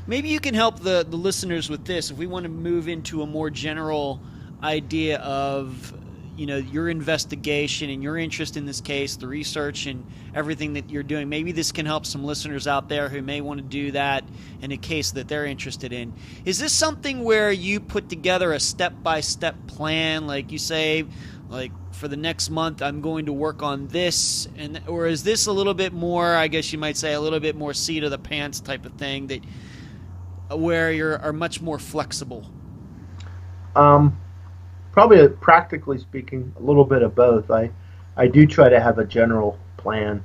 Maybe you can help the listeners with this. If we want to move into a more general idea of your investigation and your interest in this case, the research and everything that you're doing, maybe this can help some listeners out there who may want to do that in a case that they're interested in. Is this something where you put together a step-by-step plan, like you say, like for the next month I'm going to work on this, or is this a little bit more, I guess you might say, a little bit more seat of the pants type of thing, that where you're much more flexible? Probably, practically speaking, a little bit of both. I do try to have a general plan.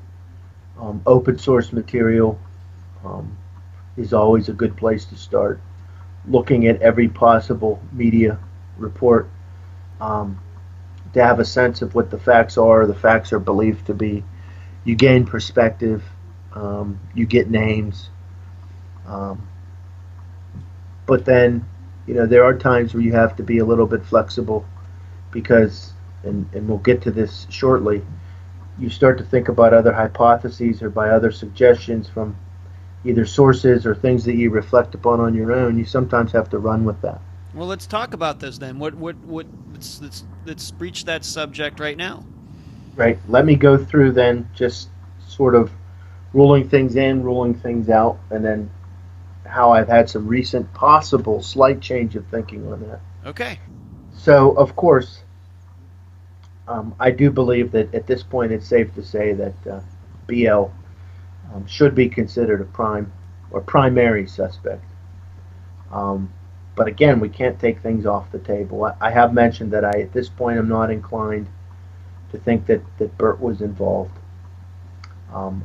Open source material is always a good place to start. Looking at every possible media report to have a sense of what the facts are believed to be. You gain perspective. You get names. But then there are times where you have to be a little bit flexible because, and we'll get to this shortly, you start to think about other hypotheses or by other suggestions from either sources or things that you reflect upon on your own. You sometimes have to run with that. Well, let's talk about those then. Let's breach that subject right now. Right. Let me go through then just sort of ruling things in, ruling things out, and then how I've had some recent possible slight change of thinking on that. Okay. So, of course, I do believe that at this point it's safe to say that BL should be considered a prime or primary suspect. But again, we can't take things off the table. I have mentioned that at this point, I'm not inclined to think that Burt was involved.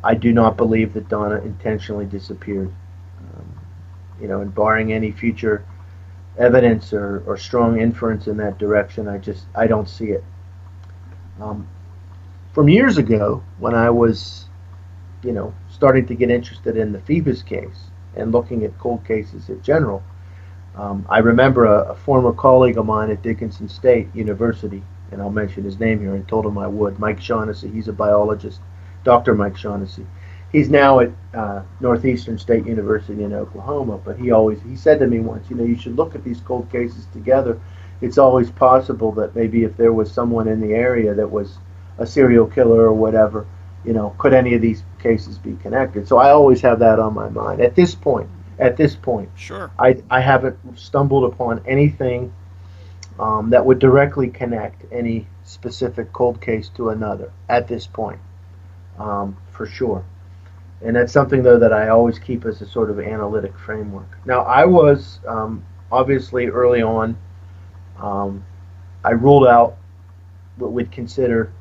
I do not believe that Donna intentionally disappeared. And barring any future evidence or strong inference in that direction, I don't see it. From years ago, when I was, starting to get interested in the Phoebus case and looking at cold cases in general, I remember a former colleague of mine at Dickinson State University, and I'll mention his name here, and told him I would, Mike Shaughnessy. He's a biologist, Dr. Mike Shaughnessy. He's now at Northeastern State University in Oklahoma, but he said to me once, you should look at these cold cases together. It's always possible that maybe if there was someone in the area that was a serial killer or whatever, could any of these cases be connected? So I always have that on my mind. At this point, sure, I haven't stumbled upon anything that would directly connect any specific cold case to another at this point, for sure. And that's something, though, that I always keep as a sort of analytic framework. Now, I was obviously early on, um, I ruled out what we'd consider,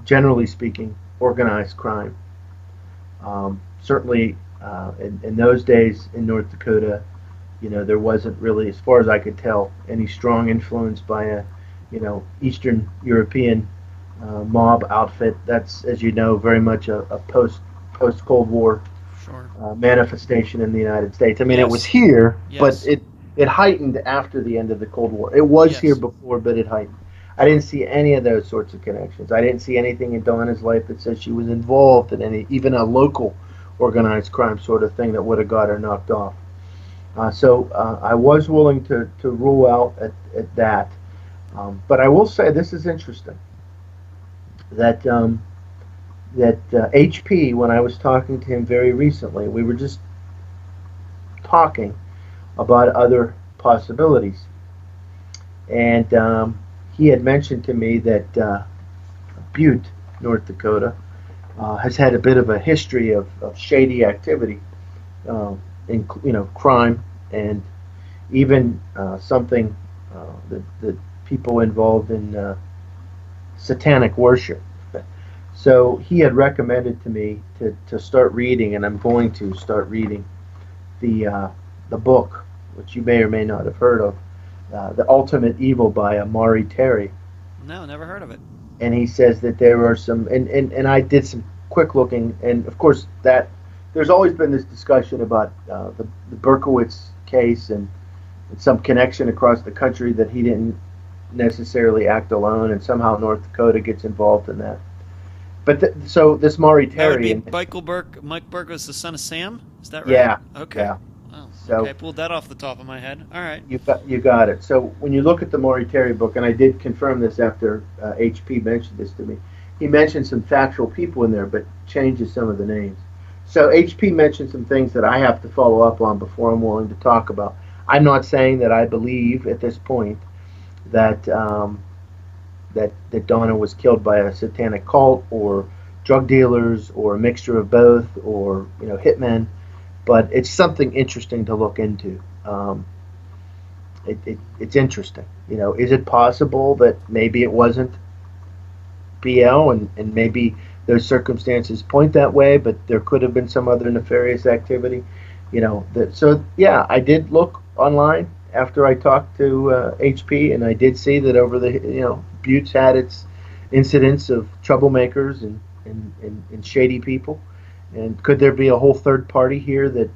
generally speaking, organized crime. Certainly, in those days in North Dakota, there wasn't really, as far as I could tell, any strong influence by a, Eastern European mob outfit. That's, as you know, very much a post Cold War Sure. manifestation in the United States. I mean, it was Yes. here, but Yes. it heightened after the end of the Cold War. It was here Yes. before, but it heightened. I didn't see any of those sorts of connections. I didn't see anything in Donna's life that says she was involved in any, even a local organized crime sort of thing that would have got her knocked off. So I was willing to rule out at that. But I will say this is interesting that HP, when I was talking to him very recently, we were just talking about other possibilities. And he had mentioned to me that Butte, North Dakota, has had a bit of a history of shady activity, in crime, and even something that people involved in satanic worship. So he had recommended to me to start reading, and I'm going to start reading the book, which you may or may not have heard of, The Ultimate Evil by Amari Terry. No, never heard of it. And he says that there are some, and I did some quick looking, and of course that there's always been this discussion about the Berkowitz case and some connection across the country that he didn't necessarily act alone, and somehow North Dakota gets involved in that. But so this Maury That would Terry, be Michael Burke. Mike Burke was the son of Sam. Is that right? yeah, Okay. yeah. Oh, So okay. I pulled that off the top of my head. All right. you got it. So when you look at the Maury Terry book, and I did confirm this after HP mentioned this to me, he mentioned some factual people in there, but changes some of the names. So HP mentioned some things that I have to follow up on before I'm willing to talk about. I'm not saying that I believe at this point that that Donna was killed by a satanic cult or drug dealers or a mixture of both or hitmen, but it's something interesting to look into. It's interesting. Is it possible that maybe it wasn't BL and maybe those circumstances point that way, but there could have been some other nefarious activity? So yeah, I did look online after I talked to HP, and I did see that over the Butte's had its incidents of troublemakers and shady people. And could there be a whole third party here that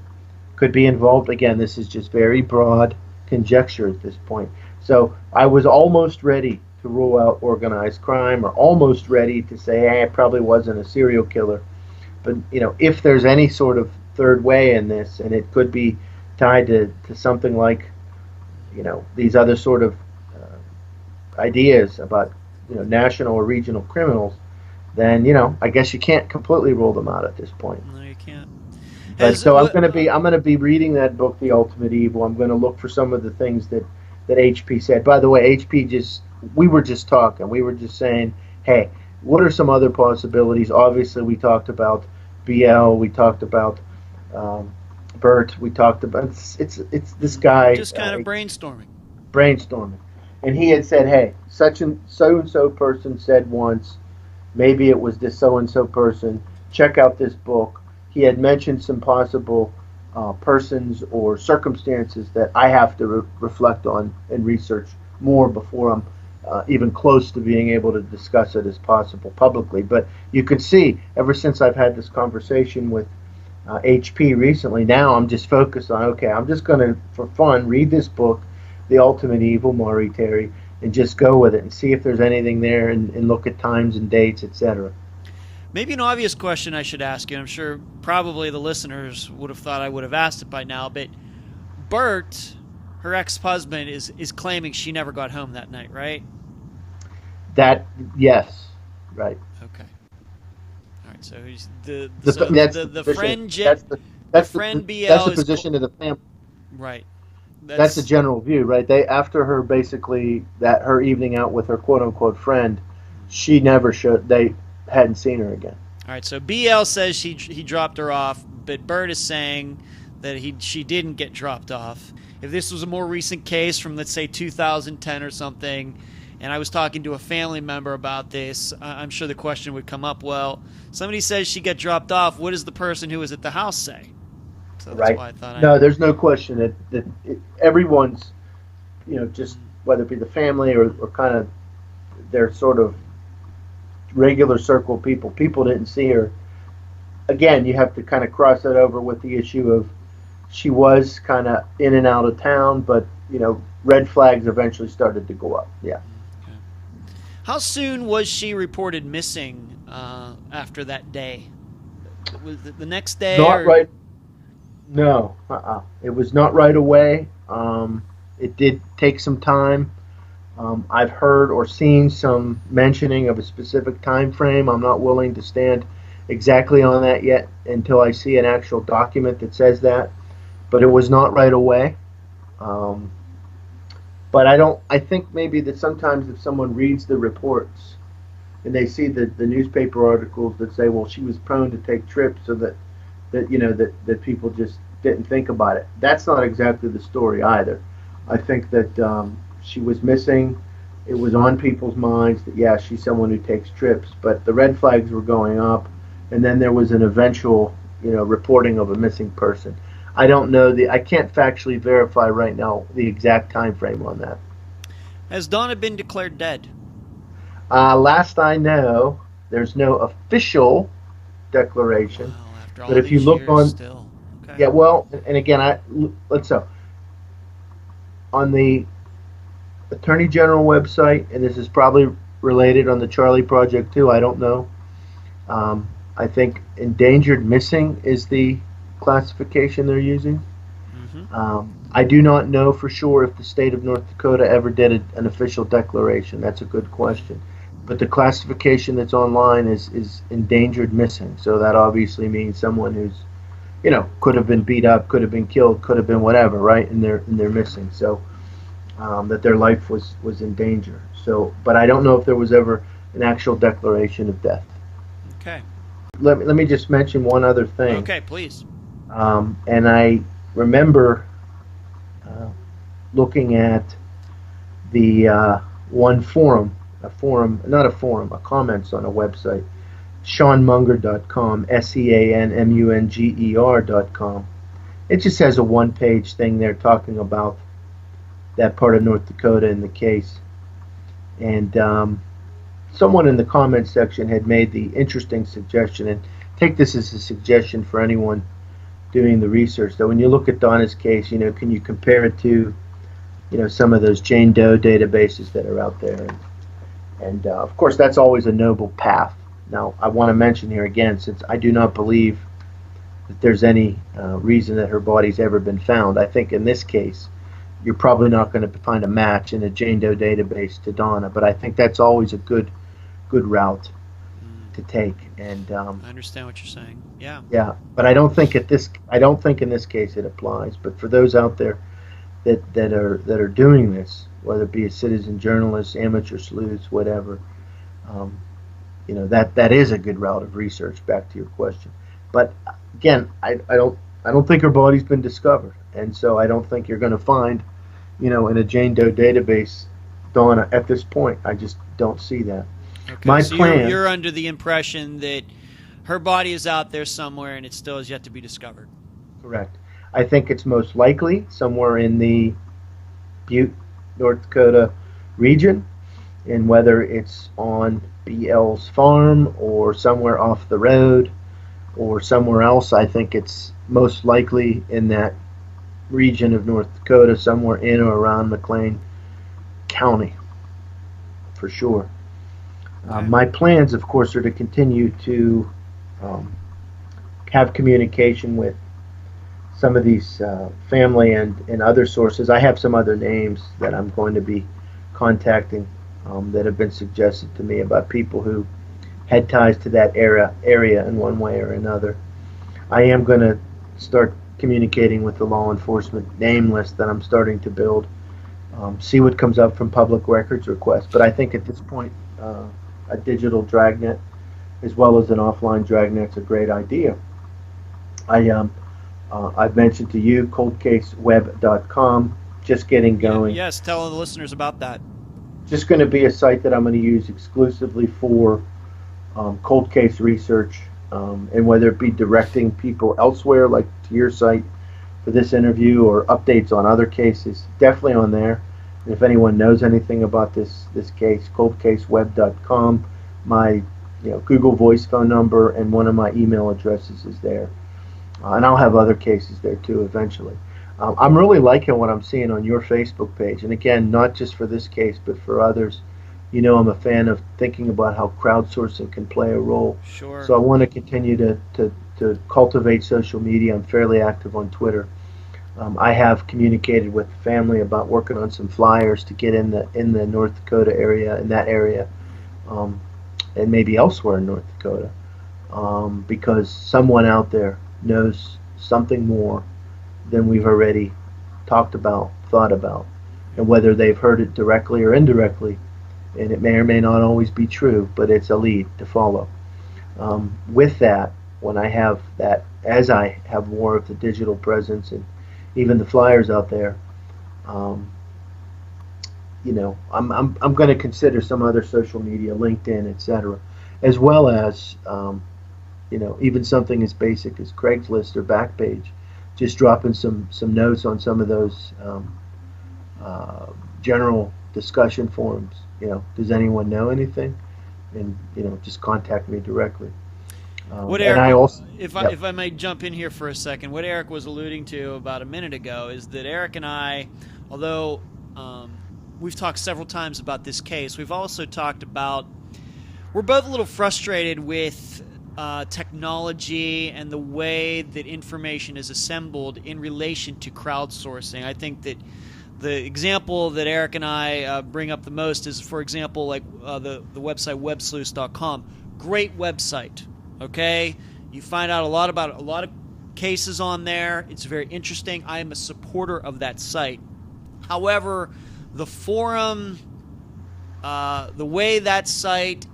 could be involved? Again, this is just very broad conjecture at this point. So I was almost ready to rule out organized crime, or almost ready to say, hey, it probably wasn't a serial killer. But if there's any sort of third way in this, and it could be tied to something like these other sort of ideas about national or regional criminals, then I guess you can't completely rule them out at this point. No, you can't. But so I'm going to be reading that book, The Ultimate Evil. I'm going to look for some of the things that HP said. By the way, HP we were just talking. We were just saying, hey, what are some other possibilities? Obviously, we talked about BL. We talked about Bert. We talked about it's this guy. Just kind of brainstorming. And he had said, hey, such and so person said once, maybe it was this so and so person, check out this book. He had mentioned some possible persons or circumstances that I have to reflect on and research more before I'm even close to being able to discuss it as possible publicly. But you can see, ever since I've had this conversation with HP recently, now I'm just focused on, okay, I'm just going to, for fun, read this book, The Ultimate Evil, Maury Terry, and just go with it and see if there's anything there and look at times and dates, etc. Maybe an obvious question I should ask you, and I'm sure probably the listeners would have thought I would have asked it by now, but Bert, her ex-husband, is claiming she never got home that night, right? Yes, right. Okay. All right, so he's the friend friend BL that's the position of the family. Right. That's the general view, right? After her basically her evening out with her quote unquote friend, she never showed. They hadn't seen her again. All right, so BL says he dropped her off, but Bert is saying that she didn't get dropped off. if this was a more recent case from, let's say, 2010 or something, and I was talking to a family member about this, I'm sure the question would come up, well, somebody says she got dropped off. What does the person who was at the house say? So that's Right. why I thought No, there's no question that everyone's, just whether it be the family or kind of their sort of regular circle people didn't see her. Again, you have to kind of cross that over with the issue of she was kind of in and out of town, but, red flags eventually started to go up. Yeah. Okay. How soon was she reported missing after that day? Was it the next day? Not right. No. It was not right away. It did take some time. I've heard or seen some mentioning of a specific time frame. I'm not willing to stand exactly on that yet until I see an actual document that says that. But it was not right away. But I think maybe that sometimes if someone reads the reports and they see the newspaper articles that say, well, she was prone to take trips, so that people just didn't think about it. That's not exactly the story either. I think that she was missing. It was on people's minds that, yeah, she's someone who takes trips, but the red flags were going up, and then there was an eventual, reporting of a missing person. I don't know I can't factually verify right now the exact time frame on that. Has Donna been declared dead? Last I know, there's no official declaration. Wow, after all but if you these look years, on, still. Okay. yeah, well, and again, let's on the Attorney General website, and this is probably related on the Charley Project too. I don't know. I think endangered missing is the classification they're using. Mm-hmm. I do not know for sure if the state of North Dakota ever did an official declaration. That's a good question. But the classification that's online is endangered missing. So that obviously means someone who's, could have been beat up, could have been killed, could have been whatever, right? And they're missing. So that their life was in danger. So, but I don't know if there was ever an actual declaration of death. Okay. Let me just mention one other thing. Okay, please. And I remember looking at the one forum, a comments on a website, SeanMunger.com, SeanMunger.com. It just has a one-page thing there talking about that part of North Dakota in the case. And someone in the comments section had made the interesting suggestion, and take this as a suggestion for anyone doing the research, that when you look at Donna's case, can you compare it to, some of those Jane Doe databases that are out there? And of course, that's always a noble path. Now, I want to mention here again, since I do not believe that there's any reason that her body's ever been found. I think in this case, you're probably not going to find a match in a Jane Doe database to Donna, but I think that's always a good route to take. And I understand what you're saying. Yeah. Yeah, but I don't think in this case it applies. But for those out there that are doing this, whether it be a citizen journalist, amateur sleuths, whatever, that is a good route of research. Back to your question, but again, I don't think her body's been discovered, and so I don't think you're going to find, in a Jane Doe database, Donna at this point. I just don't see that. Okay, My so plan. You're under the impression that her body is out there somewhere and it still has yet to be discovered. Correct. I think it's most likely somewhere in the Butte, North Dakota region, and whether it's on BL's farm or somewhere off the road or somewhere else, I think it's most likely in that region of North Dakota, somewhere in or around McLean County, for sure. My plans, of course, are to continue to have communication with some of these family and other sources. I have some other names that I'm going to be contacting that have been suggested to me about people who had ties to that area in one way or another. I am going to start communicating with the law enforcement name list that I'm starting to build, see what comes up from public records requests. But I think at this point, a digital dragnet as well as an offline dragnet's a great idea. I've mentioned to you coldcaseweb.com, just getting going. Yes, tell the listeners about that. Just going to be a site that I'm going to use exclusively for cold case research, and whether it be directing people elsewhere, like to your site for this interview, or updates on other cases, definitely on there. And if anyone knows anything about this case, coldcaseweb.com, my Google Voice phone number and one of my email addresses is there. And I'll have other cases there too eventually. I'm really liking what I'm seeing on your Facebook page. And again, not just for this case, but for others. I'm a fan of thinking about how crowdsourcing can play a role. Sure. So I want to continue to cultivate social media. I'm fairly active on Twitter. I have communicated with the family about working on some flyers to get in the North Dakota area, in that area, and maybe elsewhere in North Dakota, because someone out there knows something more than we've already talked about, thought about, and whether they've heard it directly or indirectly, and it may or may not always be true, but it's a lead to follow. With that, when I have that, as I have more of the digital presence and even the flyers out there, I'm going to consider some other social media, LinkedIn, etc., as well as even something as basic as Craigslist or Backpage, just dropping some notes on some of those general discussion forums. Does anyone know anything? And just contact me directly. What Eric, and I also, if I may jump in here for a second, what Eric was alluding to about a minute ago is that Eric and I, although we've talked several times about this case, we've also talked about, we're both a little frustrated with technology and the way that information is assembled in relation to crowdsourcing. I think that the example that Eric and I bring up the most is, for example, like the website websleuths.com. Great website, okay? You find out a lot about a lot of cases on there. It's very interesting. I am a supporter of that site. However, the forum, the way that site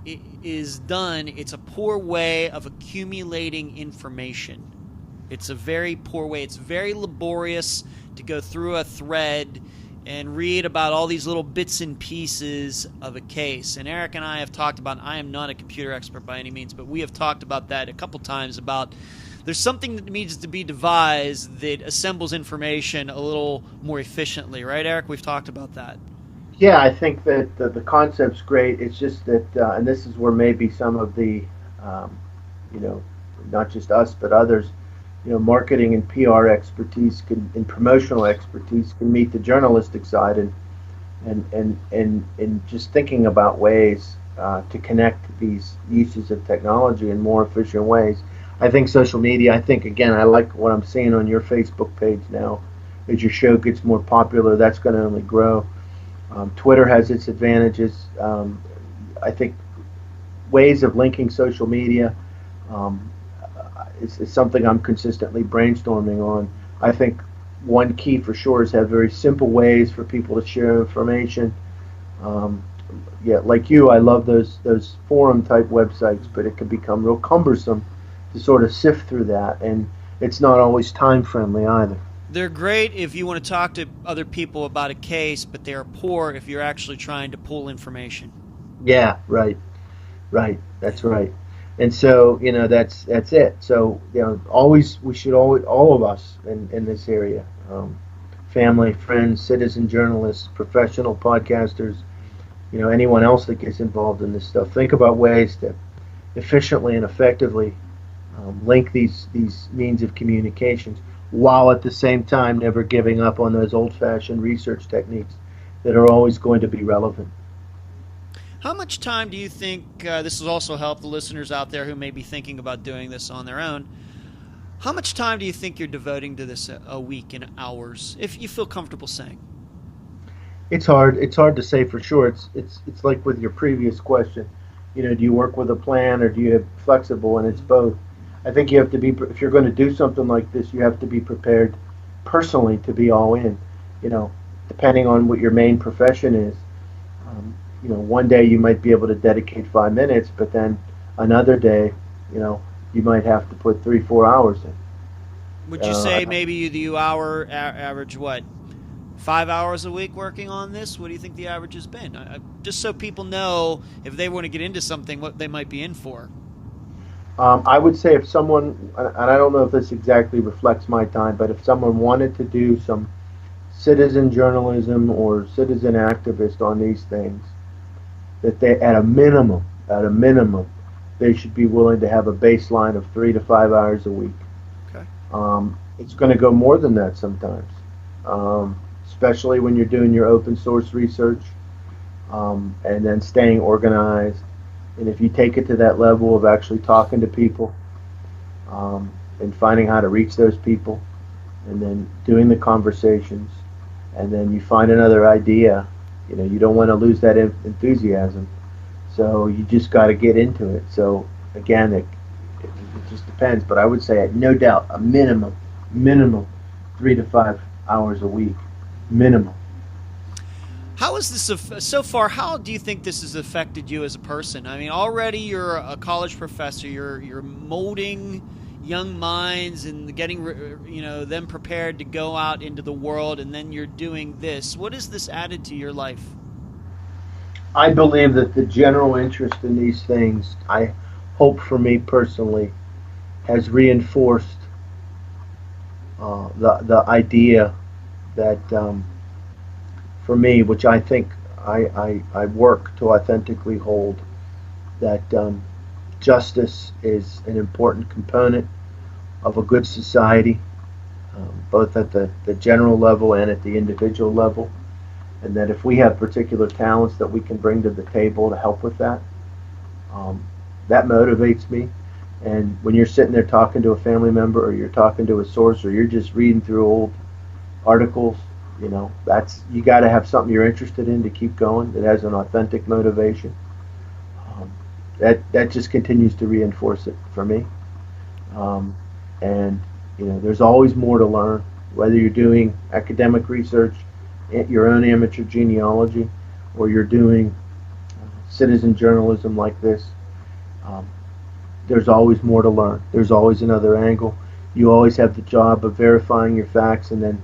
is done, it's a poor way of accumulating information. It's a very poor way. It's very laborious to go through a thread and read about all these little bits and pieces of a case. And Eric and I have talked about, I am not a computer expert by any means, but we have talked about that a couple times, about there's something that needs to be devised that assembles information a little more efficiently. Right, Eric? We've talked about that. Yeah, I think that the concept's great. It's just that, and this is where maybe some of the, not just us, but others, marketing and PR expertise and promotional expertise can meet the journalistic side, and just thinking about ways to connect these uses of technology in more efficient ways. I think social media, again, I like what I'm seeing on your Facebook page now. As your show gets more popular, that's going to only grow. Twitter has its advantages. I think ways of linking social media, it's something I'm consistently brainstorming on. I think one key for sure is have very simple ways for people to share information. Like you, I love those forum type websites, but it can become real cumbersome to sort of sift through that, and it's not always time friendly either. They're great if you want to talk to other people about a case, but they are poor if you're actually trying to pull information. Yeah, right. That's right. And so, that's it. So, we should always, all of us in this area, family, friends, citizen journalists, professional podcasters, anyone else that gets involved in this stuff, think about ways to efficiently and effectively link these means of communications, while at the same time never giving up on those old-fashioned research techniques that are always going to be relevant. How much time do you think, this will also help the listeners out there who may be thinking about doing this on their own, how much time do you think you're devoting to this a week in hours, if you feel comfortable saying? It's hard to say for sure. It's like with your previous question, do you work with a plan or do you have flexible, and it's both. I think you have to be, if you're going to do something like this, you have to be prepared personally to be all in, depending on what your main profession is. One day you might be able to dedicate 5 minutes, but then another day, you might have to put 3-4 hours in. Would you say maybe you average what, 5 hours a week working on this? What do you think the average has been? Just so people know if they want to get into something, what they might be in for. I would say if someone, and I don't know if this exactly reflects my time, but if someone wanted to do some citizen journalism or citizen activist on these things, that they, at a minimum, they should be willing to have a baseline of 3 to 5 hours a week. Okay. It's going to go more than that sometimes, especially when you're doing your open source research, and then staying organized. And if you take it to that level of actually talking to people, and finding how to reach those people, and then doing the conversations, and then you find another idea, you don't want to lose that enthusiasm. So you just got to get into it. So again, it just depends. But I would say, no doubt, a minimum 3 to 5 hours a week, minimum. How is this so far? How do you think this has affected you as a person? I mean, already you're a college professor. You're molding young minds and getting them prepared to go out into the world, and then you're doing this. What has this added to your life? I believe that the general interest in these things, I hope for me personally, has reinforced the idea that, for me, which I think I work to authentically hold, that justice is an important component of a good society, both at the general level and at the individual level. And that if we have particular talents that we can bring to the table to help with that, that motivates me. And when you're sitting there talking to a family member, or you're talking to a source, or you're just reading through old articles, that's, you got to have something you're interested in to keep going. That has an authentic motivation. That just continues to reinforce it for me. And there's always more to learn, whether you're doing academic research, your own amateur genealogy, or you're doing citizen journalism like this. There's always more to learn. There's always another angle. You always have the job of verifying your facts and then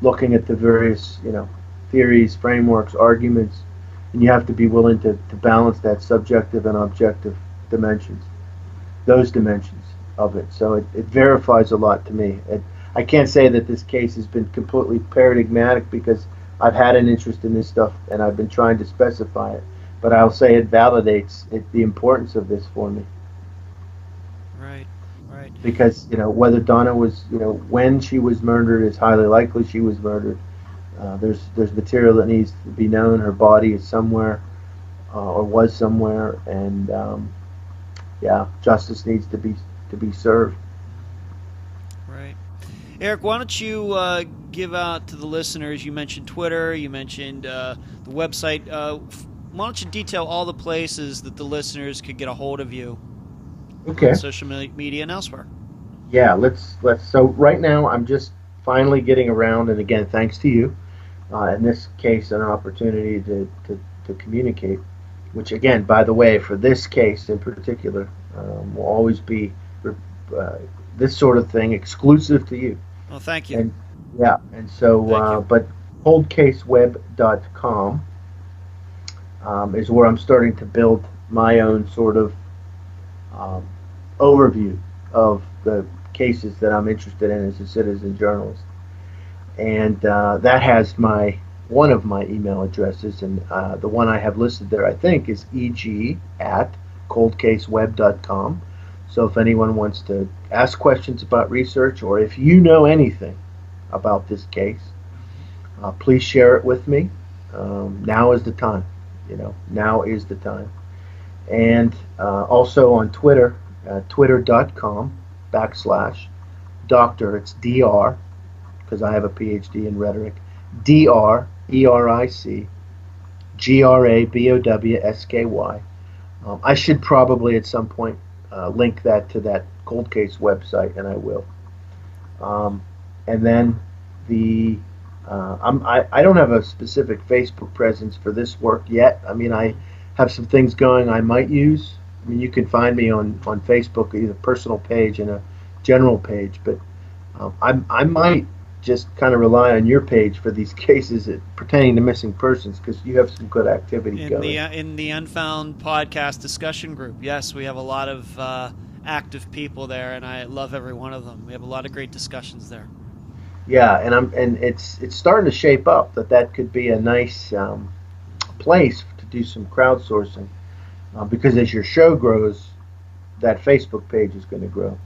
looking at the various theories, frameworks, arguments, and you have to be willing to balance that subjective and objective dimensions, those dimensions of it. So it verifies a lot to me. I can't say that this case has been completely paradigmatic, because I've had an interest in this stuff and I've been trying to specify it, but I'll say it validates the importance of this for me. Right. Because whether Donna was, when she was murdered, it's highly likely she was murdered. There's material that needs to be known. Her body is somewhere, or was somewhere, and justice needs to be served. Right. Eric, why don't you give out to the listeners? You mentioned Twitter. You mentioned the website. Why don't you detail all the places that the listeners could get a hold of you? Okay. On social media and elsewhere. Yeah, let's. So right now, I'm just finally getting around, and again, thanks to you, in this case, an opportunity to communicate. Which, again, by the way, for this case in particular, will always be this sort of thing exclusive to you. Well, thank you. And so, but coldcaseweb.com is where I'm starting to build my own sort of overview of the cases that I'm interested in as a citizen journalist. And that has one of my email addresses, and the one I have listed there, I think, is eg@coldcaseweb.com. So if anyone wants to ask questions about research, or if you know anything about this case, please share it with me. Now is the time. Now is the time. And also on Twitter, twitter.com/doctor, it's DR, because I have a PhD in rhetoric, DRERIC GRABOWSKY. I should probably at some point link that to that cold case website, and I will. And then I don't have a specific Facebook presence for this work yet. I mean, I have some things going I might use. I mean, you can find me on Facebook, either personal page and a general page, but I might just kind of rely on your page for these cases pertaining to missing persons because you have some good activity going. In the Unfound podcast discussion group, yes, we have a lot of active people there, and I love every one of them. We have a lot of great discussions there. Yeah, and it's starting to shape up that could be a nice place to do some crowdsourcing because as your show grows, that Facebook page is going to grow.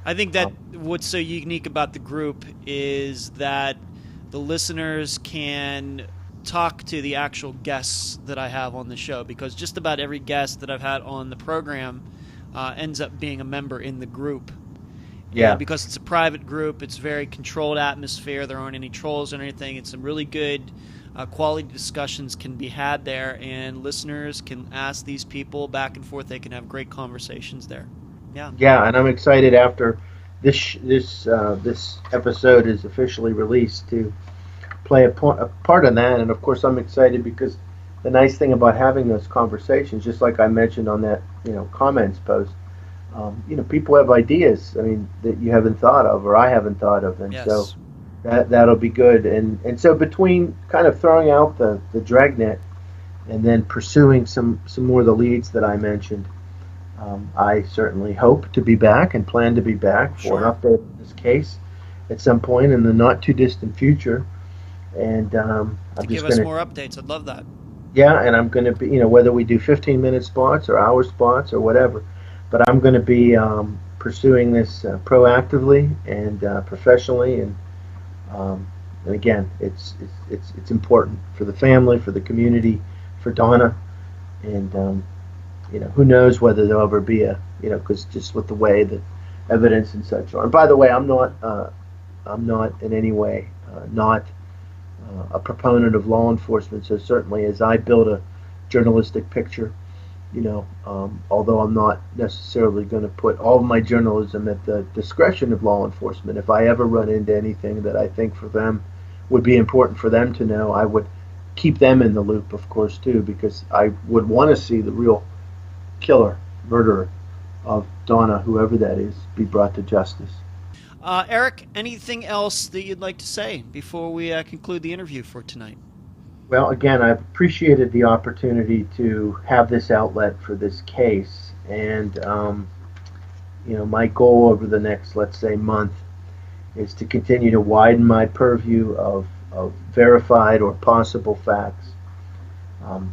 I think that Um, what's so unique about the group is that the listeners can talk to the actual guests that I have on the show, because just about every guest that I've had on the program ends up being a member in the group. And yeah, because it's a private group, it's very controlled atmosphere. There aren't any trolls or anything. It's some really good quality discussions can be had there, and listeners can ask these people back and forth. They can have great conversations there. Yeah. yeah, and I'm excited after this episode is officially released to play a part in that. And of course, I'm excited because the nice thing about having those conversations, just like I mentioned on that comments post, people have ideas. I mean, that you haven't thought of or I haven't thought of, and so Yes. that'll be good. And so between kind of throwing out the dragnet and then pursuing some more of the leads that I mentioned. I certainly hope to be back and plan to be back for an Sure. update on this case at some point in the not too distant future. And To I'm give just us going to, more updates. I'd love that. yeah, and I'm going to be, whether we do 15-minute spots or hour spots or whatever, but I'm going to be pursuing this proactively and professionally. And again, it's important for the family, for the community, for Donna, and who knows whether there'll ever be because just with the way the evidence and such are. And by the way, I'm not in any way not a proponent of law enforcement. So certainly, as I build a journalistic picture, although I'm not necessarily going to put all of my journalism at the discretion of law enforcement. If I ever run into anything that I think for them would be important for them to know, I would keep them in the loop, of course, too, because I would want to see the real killer, murderer of Donna, whoever that is, be brought to justice. Eric, anything else that you'd like to say before we conclude the interview for tonight? Well, again, I've appreciated the opportunity to have this outlet for this case, and my goal over the next, let's say, month is to continue to widen my purview of verified or possible facts, um,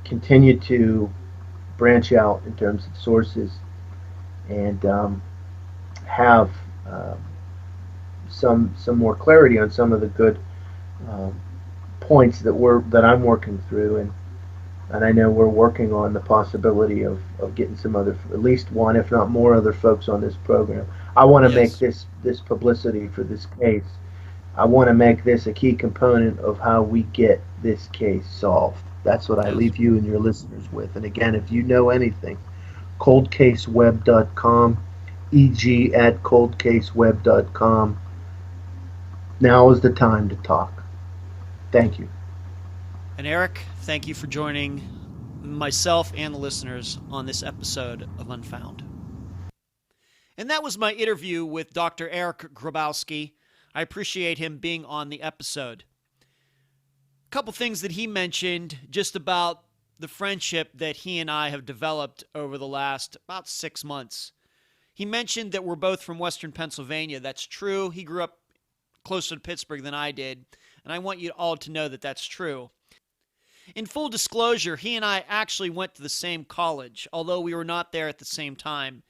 continue to branch out in terms of sources, and have some more clarity on some of the good um, points that I'm working through, and I know we're working on the possibility of getting some other, at least one, if not more, other folks on this program. I want to make Yes. this publicity for this case. I want to make this a key component of how we get this case solved. That's what I Yes. leave you and your listeners with. And again, if you know anything, coldcaseweb.com, eg at coldcaseweb.com. Now is the time to talk. Thank you. And Eric, thank you for joining myself and the listeners on this episode of Unfound. And that was my interview with Dr. Eric Grabowski. I appreciate him being on the episode. A couple things that he mentioned just about the friendship that he and I have developed over the last about 6 months. He mentioned that we're both from Western Pennsylvania. That's true. He grew up closer to Pittsburgh than I did, and I want you all to know that that's true. In full disclosure, he and I actually went to the same college, although we were not there at the same time.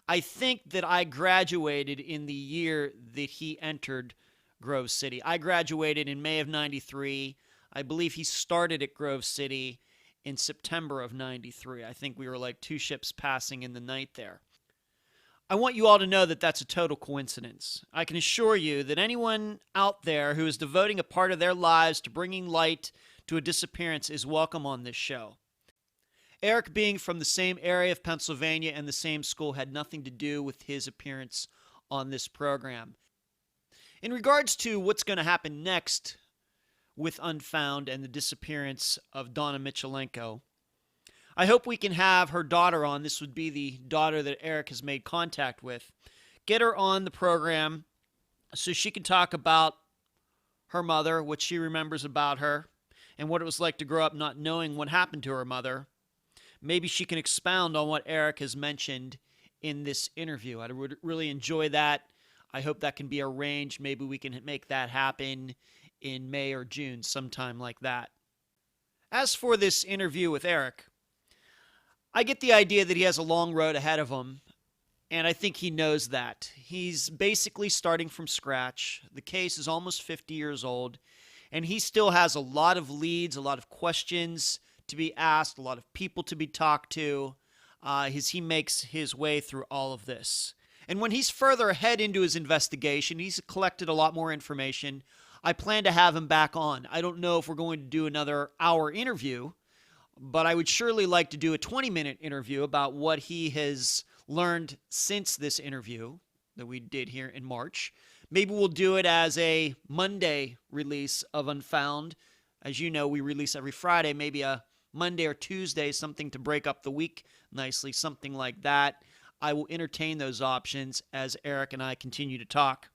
I think that I graduated in the year that he entered Grove City. I graduated in May of 93. I believe he started at Grove City in September of 93. I think we were like two ships passing in the night there. I want you all to know that that's a total coincidence. I can assure you that anyone out there who is devoting a part of their lives to bringing light to a disappearance is welcome on this show. Eric being from the same area of Pennsylvania and the same school had nothing to do with his appearance on this program. In regards to what's going to happen next with Unfound and the disappearance of Donna Michalenko, I hope we can have her daughter on. This would be the daughter that Eric has made contact with. Get her on the program so she can talk about her mother, what she remembers about her, and what it was like to grow up not knowing what happened to her mother. Maybe she can expound on what Eric has mentioned in this interview. I would really enjoy that. I hope that can be arranged. Maybe we can make that happen in May or June, sometime like that. As for this interview with Eric, I get the idea that he has a long road ahead of him, and I think he knows that. He's basically starting from scratch. The case is almost 50 years old, and he still has a lot of leads, a lot of questions to be asked, a lot of people to be talked to, as he makes his way through all of this. And when he's further ahead into his investigation, he's collected a lot more information. I plan to have him back on. I don't know if we're going to do another hour interview, but I would surely like to do a 20-minute interview about what he has learned since this interview that we did here in March. Maybe we'll do it as a Monday release of Unfound. As you know, we release every Friday, maybe a Monday or Tuesday, something to break up the week nicely, something like that. I will entertain those options as Eric and I continue to talk.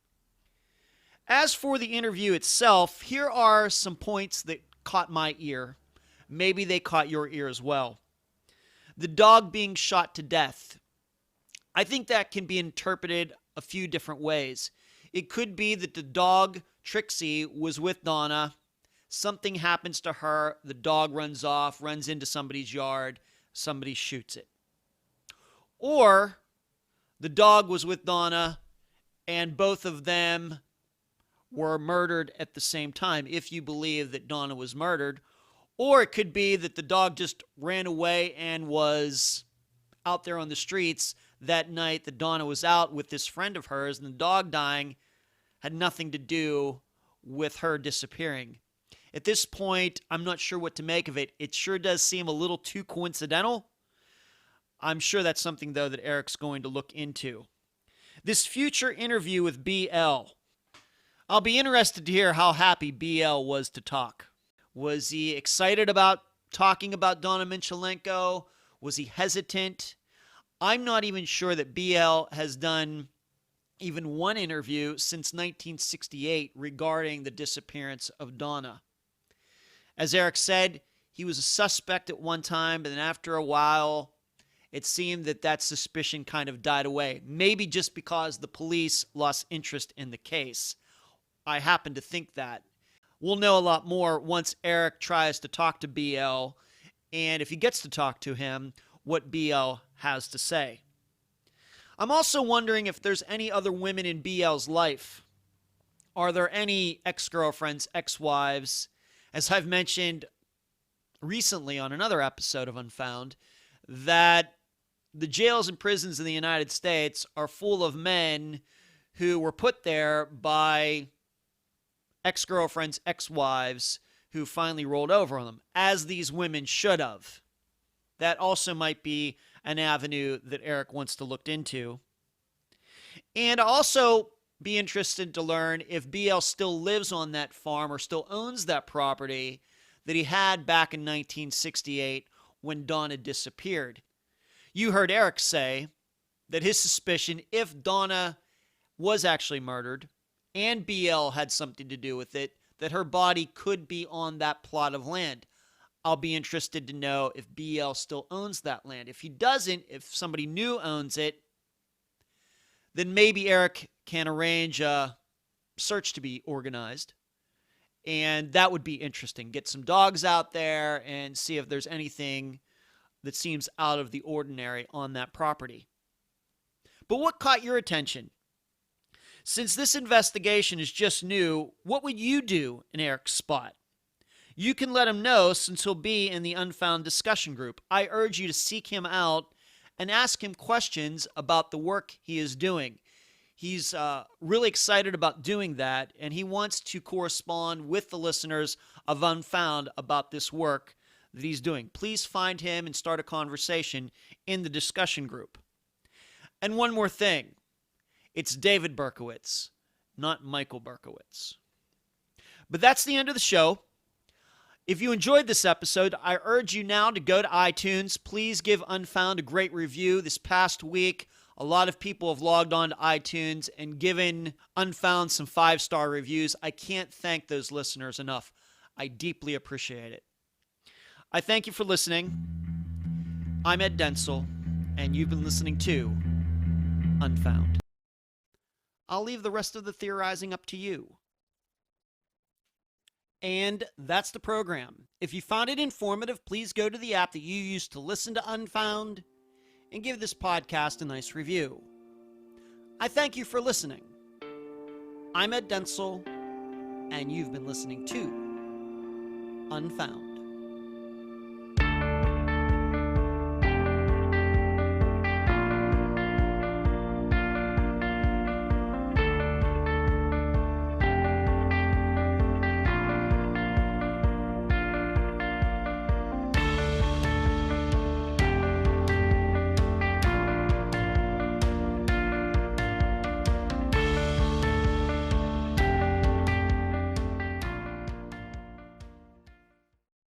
As for the interview itself, here are some points that caught my ear. Maybe they caught your ear as well. The dog being shot to death. I think that can be interpreted a few different ways. It could be that the dog, Trixie, was with Donna. Something happens to her. The dog runs off, runs into somebody's yard. Somebody shoots it. Or the dog was with Donna and both of them were murdered at the same time, if you believe that Donna was murdered. Or it could be that the dog just ran away and was out there on the streets that night that Donna was out with this friend of hers, and the dog dying had nothing to do with her disappearing. At this point, I'm not sure what to make of it. It sure does seem a little too coincidental. I'm sure that's something, though, that Eric's going to look into. This future interview with BL. I'll be interested to hear how happy BL was to talk. Was he excited about talking about Donna Michalenko? Was he hesitant? I'm not even sure that BL has done even one interview since 1968 regarding the disappearance of Donna. As Eric said, he was a suspect at one time, but then after a while, it seemed that that suspicion kind of died away. Maybe just because the police lost interest in the case. I happen to think that. We'll know a lot more once Eric tries to talk to BL, and if he gets to talk to him, what BL has to say. I'm also wondering if there's any other women in BL's life. Are there any ex-girlfriends, ex-wives? As I've mentioned recently on another episode of Unfound, that the jails and prisons in the United States are full of men who were put there by ex-girlfriends, ex-wives who finally rolled over on them, as these women should have. That also might be an avenue that Eric wants to look into. And also be interested to learn if BL still lives on that farm or still owns that property that he had back in 1968 when Donna disappeared. You heard Eric say that his suspicion, if Donna was actually murdered and BL had something to do with it, that her body could be on that plot of land. I'll be interested to know if BL still owns that land. If he doesn't, if somebody new owns it, then maybe Eric can arrange a search to be organized. And that would be interesting. Get some dogs out there and see if there's anything that seems out of the ordinary on that property. But what caught your attention? Since this investigation is just new, what would you do in Eric's spot? You can let him know since he'll be in the Unfound discussion group. I urge you to seek him out and ask him questions about the work he is doing. He's really excited about doing that, and he wants to correspond with the listeners of Unfound about this work that he's doing. Please find him and start a conversation in the discussion group. And one more thing. It's David Berkowitz, not Michael Berkowitz. But that's the end of the show. If you enjoyed this episode, I urge you now to go to iTunes. Please give Unfound a great review. This past week, A lot of people have logged on to iTunes and given Unfound some 5-star reviews. I can't thank those listeners enough. I deeply appreciate it. I thank you for listening. I'm Ed Densel, and you've been listening to Unfound. I'll leave the rest of the theorizing up to you. And that's the program. If you found it informative, please go to the app that you use to listen to Unfound and give this podcast a nice review. I thank you for listening. I'm Ed Densel, and you've been listening to Unfound.